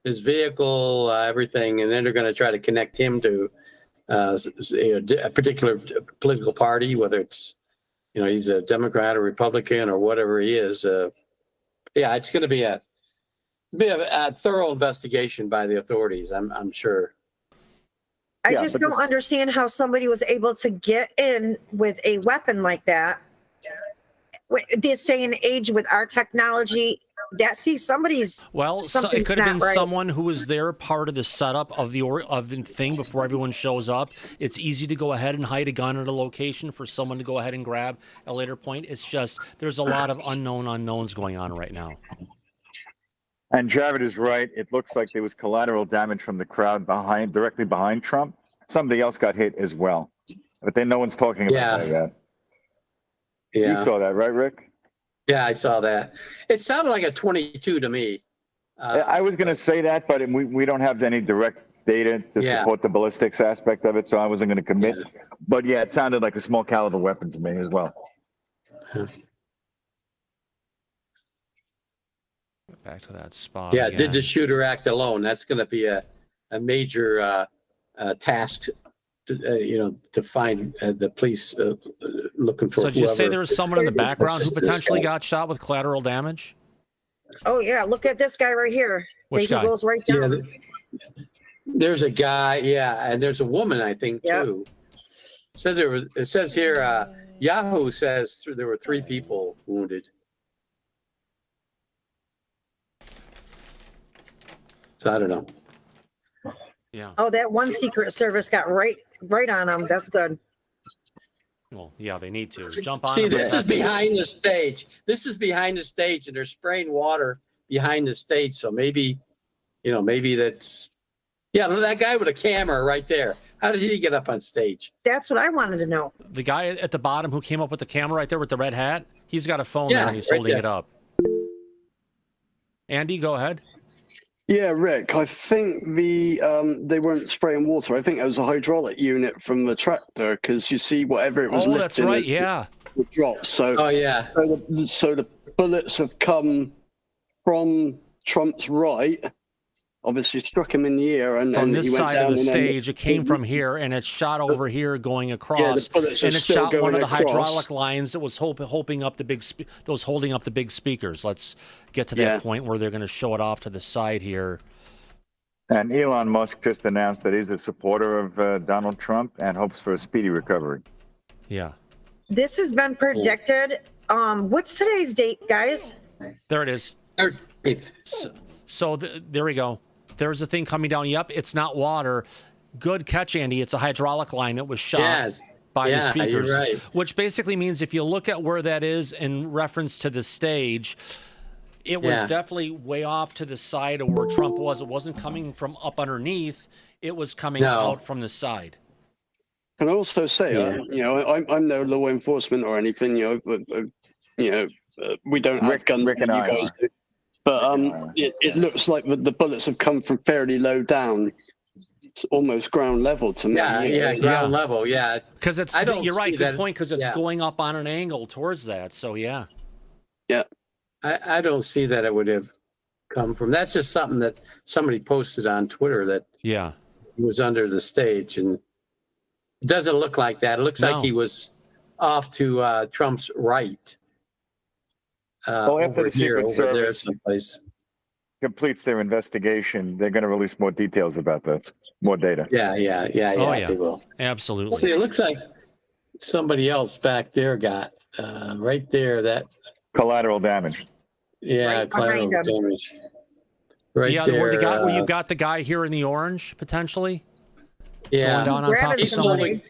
his vehicle, everything. And then they're going to try to connect him to a particular political party, whether it's, he's a Democrat or Republican or whatever he is. It's going to be a thorough investigation by the authorities, I'm sure. I just don't understand how somebody was able to get in with a weapon like that. This day and age with our technology, somebody's it could have been someone who was there, part of the setup of the thing before everyone shows up. It's easy to go ahead and hide a gun at a location for someone to go ahead and grab at a later point. It's just there's a lot of unknowns going on right now. And Jarod is right. It looks like there was collateral damage from the crowd directly behind Trump. Somebody else got hit as well, but then no one's talking about that yet. Yeah, you saw that, right, Rick? Yeah, I saw that. It sounded like a 22 to me. I was going to say that, but we don't have any direct data to support the ballistics aspect of it, so I wasn't going to commit. Yeah. But yeah, it sounded like a small caliber weapon to me as well. Back to that spot. Yeah, again. Did the shooter act alone? That's going to be a major task. To find the police looking for. So did you say there was someone in the background who potentially got shot with collateral damage? Oh yeah, look at this guy right here. Which guy? He goes right down. There's a guy, and there's a woman, I think too. It says here Yahoo says there were 3 people wounded. So I don't know. Yeah. Oh, that one Secret Service got right on them. That's good. Well, yeah, they need to jump on. See, this is behind the stage. This is behind the stage, and they're spraying water behind the stage. So maybe, maybe that's, that guy with a camera right there. How did he get up on stage? That's what I wanted to know. The guy at the bottom who came up with the camera right there with the red hat, he's got a phone there and he's right holding there. it up. Andy, go ahead. Yeah, Rick, I think they weren't spraying water. I think it was a hydraulic unit from the tractor because you see whatever it was Oh, lifting. that's right. Yeah. Would drop. So, Oh, yeah. So the bullets have come from Trump's right, obviously struck him in the ear, and From then this he went side of down the and then- stage, it came from here, and it shot over here going across, bullets are and it still shot one going of the across. hydraulic lines that was holding up the big speakers. Let's get to that point where they're going to show it off to the side here. And Elon Musk just announced that he's a supporter of Donald Trump and hopes for a speedy recovery. Yeah. This has been predicted. What's today's date, guys? There it is. So there we go. There's a thing coming down. Yep, it's not water. Good catch, Andy. It's a hydraulic line that was shot by the speakers. You're right. Which basically means if you look at where that is in reference to the stage, it was definitely way off to the side of where Trump was. It wasn't coming from up underneath. It was coming out from the side. Can I also say, I'm no law enforcement or anything. We don't have guns Rick like and you I guys are. do. But it looks like the bullets have come from fairly low down. It's almost ground level to me. Ground level, Because it's, you're right, good point, because it's yeah. going up on an angle towards that. So, yeah. Yeah. I don't see that it would have come from. That's just something that somebody posted on Twitter that he was under the stage, and it doesn't look like that. It looks like he was off to Trump's right. After Over the here, Secret over there, Service someplace. completes their investigation, they're going to release more details about this, more data. Yeah, Oh, yeah. they will. Absolutely. See, it looks like somebody else back there got right there that collateral damage. Yeah, Right collateral behind him. damage. Right yeah, there. where you've got the guy here in the orange, potentially. Yeah, Going down on top of he's somebody.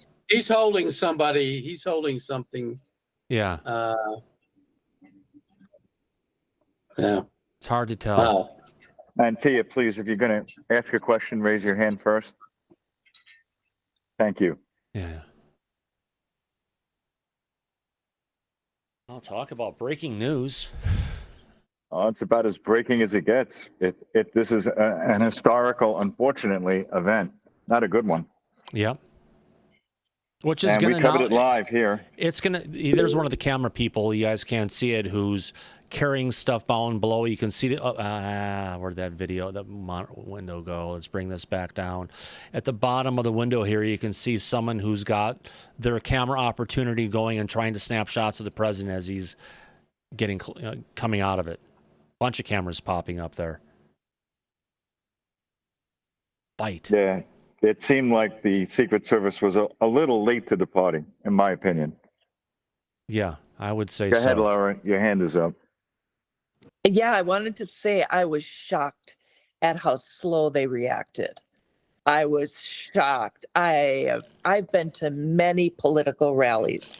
holding somebody. He's holding something. Yeah. Yeah. It's hard to tell. Wow. And Tia, please, if you're going to ask a question, raise your hand first. Thank you. Yeah. I'll talk about breaking news. Oh, it's about as breaking as it gets. This is an historical, unfortunately, event. Not a good one. Yep. Which is and going to we covered it live here. It's going to. There's one of the camera people. You guys can't see it. Who's carrying stuff down below? You can see the. Where'd that window go? Let's bring this back down. At the bottom of the window here, you can see someone who's got their camera opportunity going and trying to snap shots of the president as he's getting coming out of it. Bunch of cameras popping up there. Fight. Yeah. It seemed like the Secret Service was a little late to the party, in my opinion. Yeah, I would say Go so. ahead, Laura. Your hand is up. Yeah, I wanted to say I was shocked at how slow they reacted. I was shocked. I've been to many political rallies,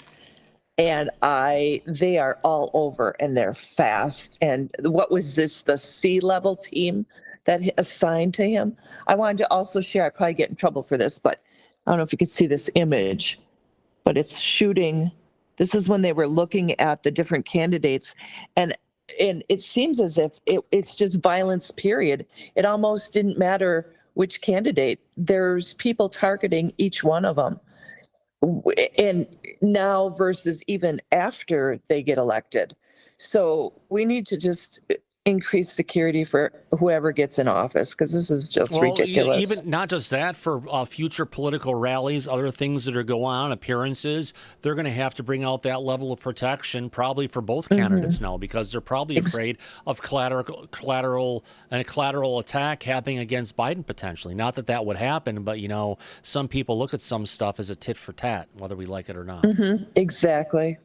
and they are all over and they're fast. And what was this? The sea-level team that assigned to him. I wanted to also share, I probably get in trouble for this, but I don't know if you could see this image, but it's shooting. This is when they were looking at the different candidates, and it seems as if it's just violence, period. It almost didn't matter which candidate. There's people targeting each one of them. And now versus even after they get elected. So we need to just, increase security for whoever gets in office, because this is just ridiculous. Even not just that, for future political rallies, other things that are going on, appearances, they're going to have to bring out that level of protection probably for both candidates now, because they're probably afraid of collateral attack happening against Biden potentially. Not that that would happen, but you know, some people look at some stuff as a tit for tat, whether we like it or not. Exactly.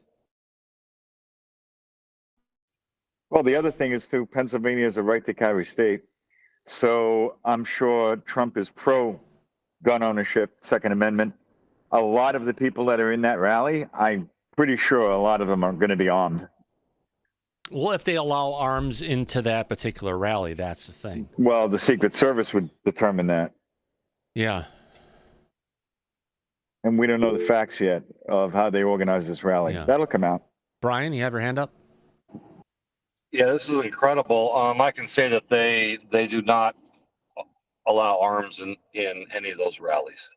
Well, the other thing is, too, Pennsylvania is a right to carry state. So I'm sure Trump is pro gun ownership, Second Amendment. A lot of the people that are in that rally, I'm pretty sure a lot of them are going to be armed. Well, if they allow arms into that particular rally, that's the thing. Well, the Secret Service would determine that. Yeah. And we don't know the facts yet of how they organize this rally. Yeah. That'll come out. Brian, you have your hand up? Yeah, this is incredible. I can say that they do not allow arms in any of those rallies.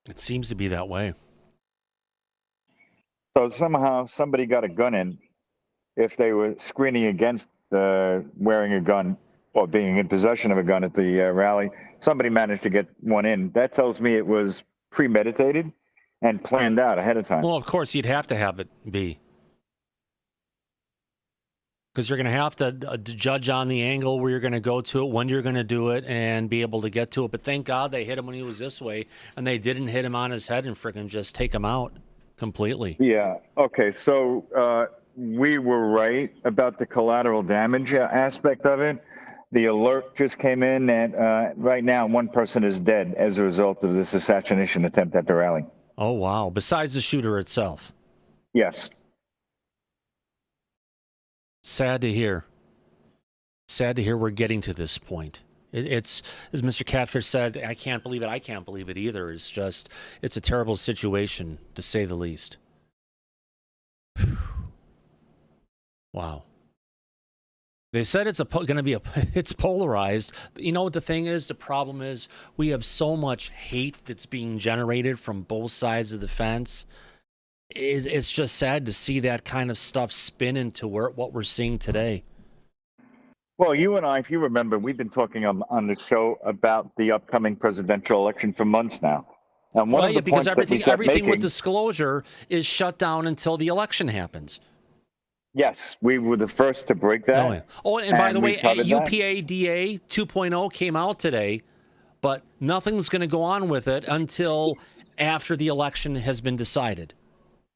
It seems to be that way. So somehow somebody got a gun in if they were screening against wearing a gun or being in possession of a gun at the rally. Somebody managed to get one in. That tells me it was premeditated and planned out ahead of time. Well, of course, you'd have to have it be. Because you're going to have to judge on the angle where you're going to go to it, when you're going to do it, and be able to get to it. But thank God they hit him when he was this way, and they didn't hit him on his head and frickin' just take him out completely. Yeah. Okay. So we were right about the collateral damage aspect of it. The alert just came in that right now one person is dead as a result of this assassination attempt at the rally. Oh, wow. Besides the shooter itself. Yes. Sad to hear. Sad to hear we're getting to this point. It's, as Mr. Catfish said, I can't believe it. I can't believe it either. It's just, it's a terrible situation, to say the least. Wow. They said it's going to be it's polarized. But you know what the thing is? The problem is we have so much hate that's being generated from both sides of the fence. It's just sad to see that kind of stuff spin into what we're seeing today. Well, you and I, if you remember, we've been talking on the show about the upcoming presidential election for months now. And one of the because points everything with disclosure is shut down until the election happens. Yes, we were the first to break that. Oh, yeah. Oh, and by the way, UPADA 2.0 came out today, but nothing's going to go on with it until after the election has been decided.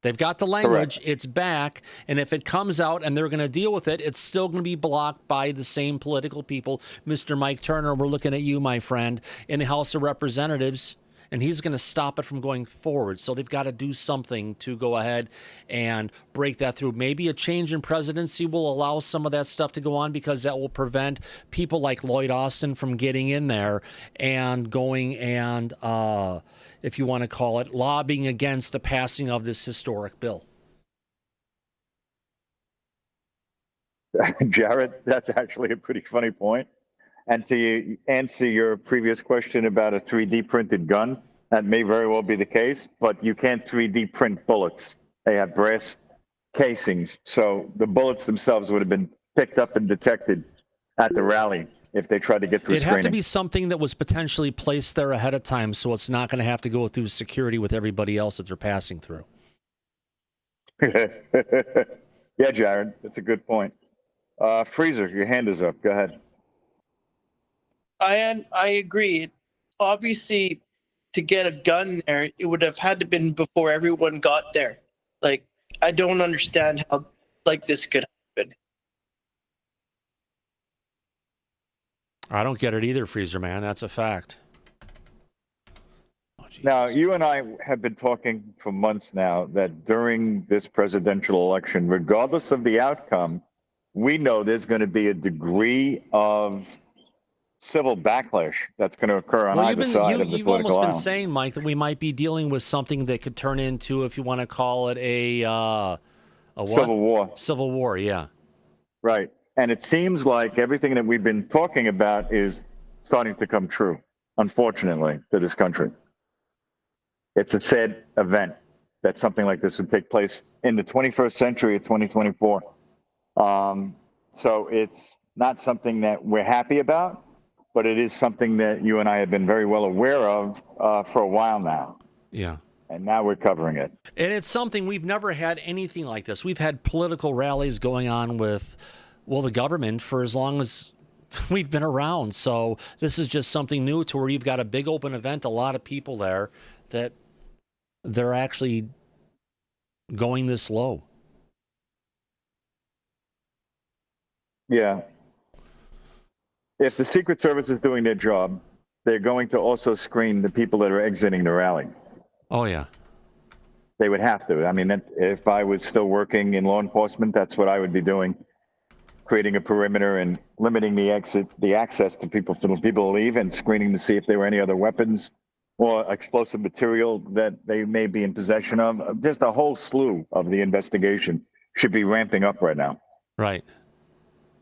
They've got the language, correct. It's back, and if it comes out and they're going to deal with it, it's still going to be blocked by the same political people. Mr. Mike Turner, we're looking at you, my friend, in the House of Representatives, and he's going to stop it from going forward. So they've got to do something to go ahead and break that through. Maybe a change in presidency will allow some of that stuff to go on, because that will prevent people like Lloyd Austin from getting in there and going and, if you want to call it, lobbying against the passing of this historic bill. Jarod, that's actually a pretty funny point. And to answer your previous question about a 3D printed gun, that may very well be the case, but you can't 3D print bullets. They have brass casings. So the bullets themselves would have been picked up and detected at the rally if they tried to get through screening. It'd have to be something that was potentially placed there ahead of time, so it's not going to have to go through security with everybody else that they're passing through. Yeah, Jarod, that's a good point. Freezer, your hand is up. Go ahead. I agree. Obviously, to get a gun there, it would have had to been before everyone got there. Like, I don't understand how like this could happen. I don't get it either, Freezer man. That's a fact. Oh, now, you and I have been talking for months now that during this presidential election, regardless of the outcome, we know there's going to be a degree of civil backlash that's going to occur on either side of the political aisle. You've almost been saying, Mike, that we might be dealing with something that could turn into, if you want to call it a what? Civil war. Civil war, yeah. Right. And it seems like everything that we've been talking about is starting to come true, unfortunately, to this country. It's a sad event. that something like this would take place in the 21st century of 2024. So it's not something that we're happy about, but it is something that you and I have been very well aware of for a while now. Yeah. And now we're covering it. And it's something we've never had anything like this. We've had political rallies going on with, well, the government for as long as we've been around. So this is just something new to where you've got a big open event, a lot of people there, that they're actually going this low. Yeah. If the Secret Service is doing their job, they're going to also screen the people that are exiting the rally. Oh, yeah. They would have to. I mean, if I was still working in law enforcement, that's what I would be doing. Creating a perimeter and limiting the access to people for people to leave, and screening to see if there were any other weapons or explosive material that they may be in possession of. Just a whole slew of the investigation should be ramping up right now. Right.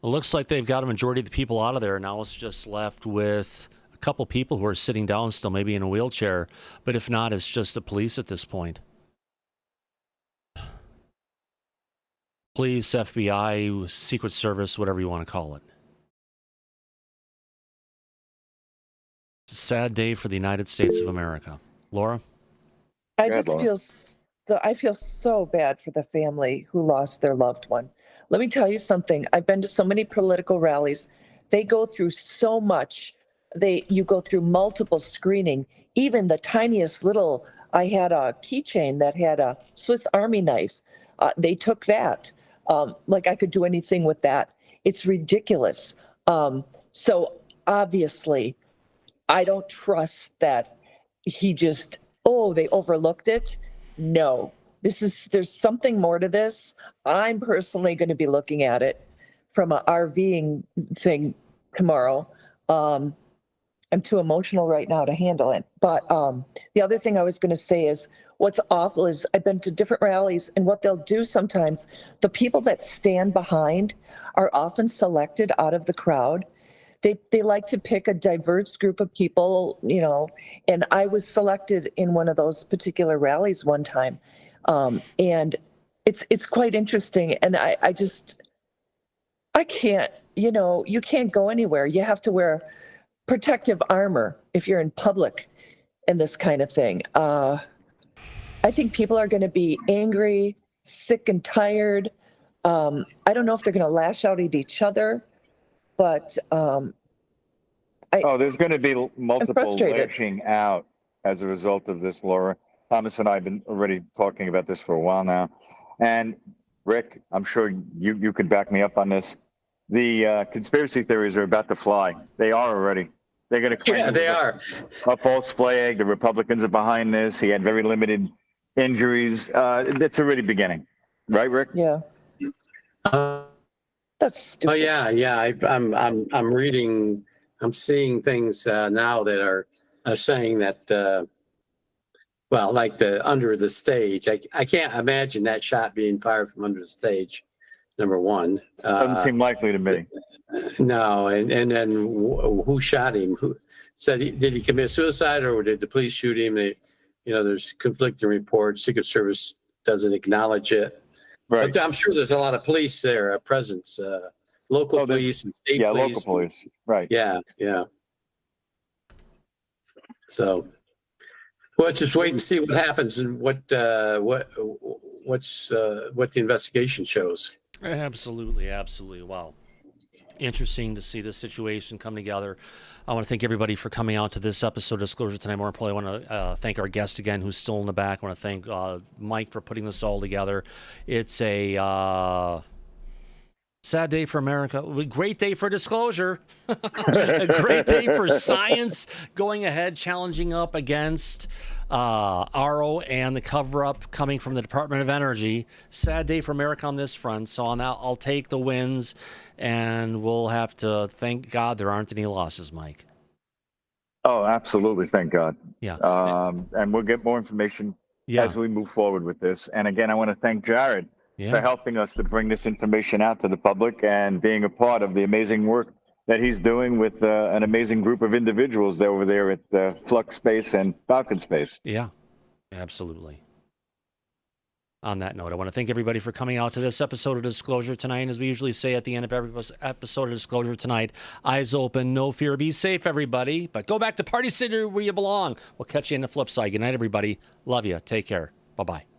It looks like they've got a majority of the people out of there. Now it's just left with a couple people who are sitting down still, maybe in a wheelchair. But if not, it's just the police at this point. Police, FBI, Secret Service, whatever you want to call it. It's a sad day for the United States of America. Laura? I feel so bad for the family who lost their loved one. Let me tell you something. I've been to so many political rallies. They go through so much. You go through multiple screening. Even the tiniest little, I had a keychain that had a Swiss Army knife. They took that. Like I could do anything with that. It's ridiculous. So obviously, I don't trust that he just, they overlooked it. No, there's something more to this. I'm personally going to be looking at it from an RVing thing tomorrow. I'm too emotional right now to handle it. But the other thing I was going to say is, what's awful is I've been to different rallies, and what they'll do sometimes, the people that stand behind are often selected out of the crowd. They like to pick a diverse group of people, and I was selected in one of those particular rallies one time. And it's quite interesting. And I can't, you can't go anywhere. You have to wear protective armor if you're in public and this kind of thing. I think people are going to be angry, sick and tired. I don't know if they're going to lash out at each other, but there's going to be multiple lashing out as a result of this, Laura. Thomas and I have been already talking about this for a while now. And Rick, I'm sure you could back me up on this. The conspiracy theories are about to fly. They are already. They're going to claim a false flag. The Republicans are behind this. He had very limited injuries. It's already beginning, right, Rick? Yeah. That's stupid. Oh yeah. I'm reading. I'm seeing things now that are saying that. Like under the stage. I can't imagine that shot being fired from under the stage. Number one. Doesn't seem likely to me. No, and then who shot him? Who said did he commit suicide or did the police shoot him? There's conflicting reports. Secret Service doesn't acknowledge it. Right. But I'm sure there's a lot of police there, presence, local police and state police. Yeah, local police. Right. Yeah. So, let's just wait and see what happens and what the investigation shows. Absolutely. Wow. Interesting to see this situation come together. I want to thank everybody for coming out to this episode of Disclosure Tonight. More importantly, I want to thank our guest again, who's still in the back. I want to thank Mike for putting this all together. It's a sad day for America. A great day for disclosure. A great day for science going ahead, challenging up against Aaro and the cover-up coming from the Department of Energy. Sad day for America on this front. So on that, I'll take the wins, and we'll have to thank God there aren't any losses, Mike. Oh, absolutely. Thank God. Yeah. And we'll get more information as we move forward with this. And again, I want to thank Jarod for helping us to bring this information out to the public and being a part of the amazing work that he's doing with an amazing group of individuals over there at Flux Space and Falcon Space. Yeah, absolutely. On that note, I want to thank everybody for coming out to this episode of Disclosure Tonight. And as we usually say at the end of every episode of Disclosure Tonight, eyes open, no fear, be safe, everybody. But go back to Party City where you belong. We'll catch you in the flip side. Good night, everybody. Love you. Take care. Bye-bye.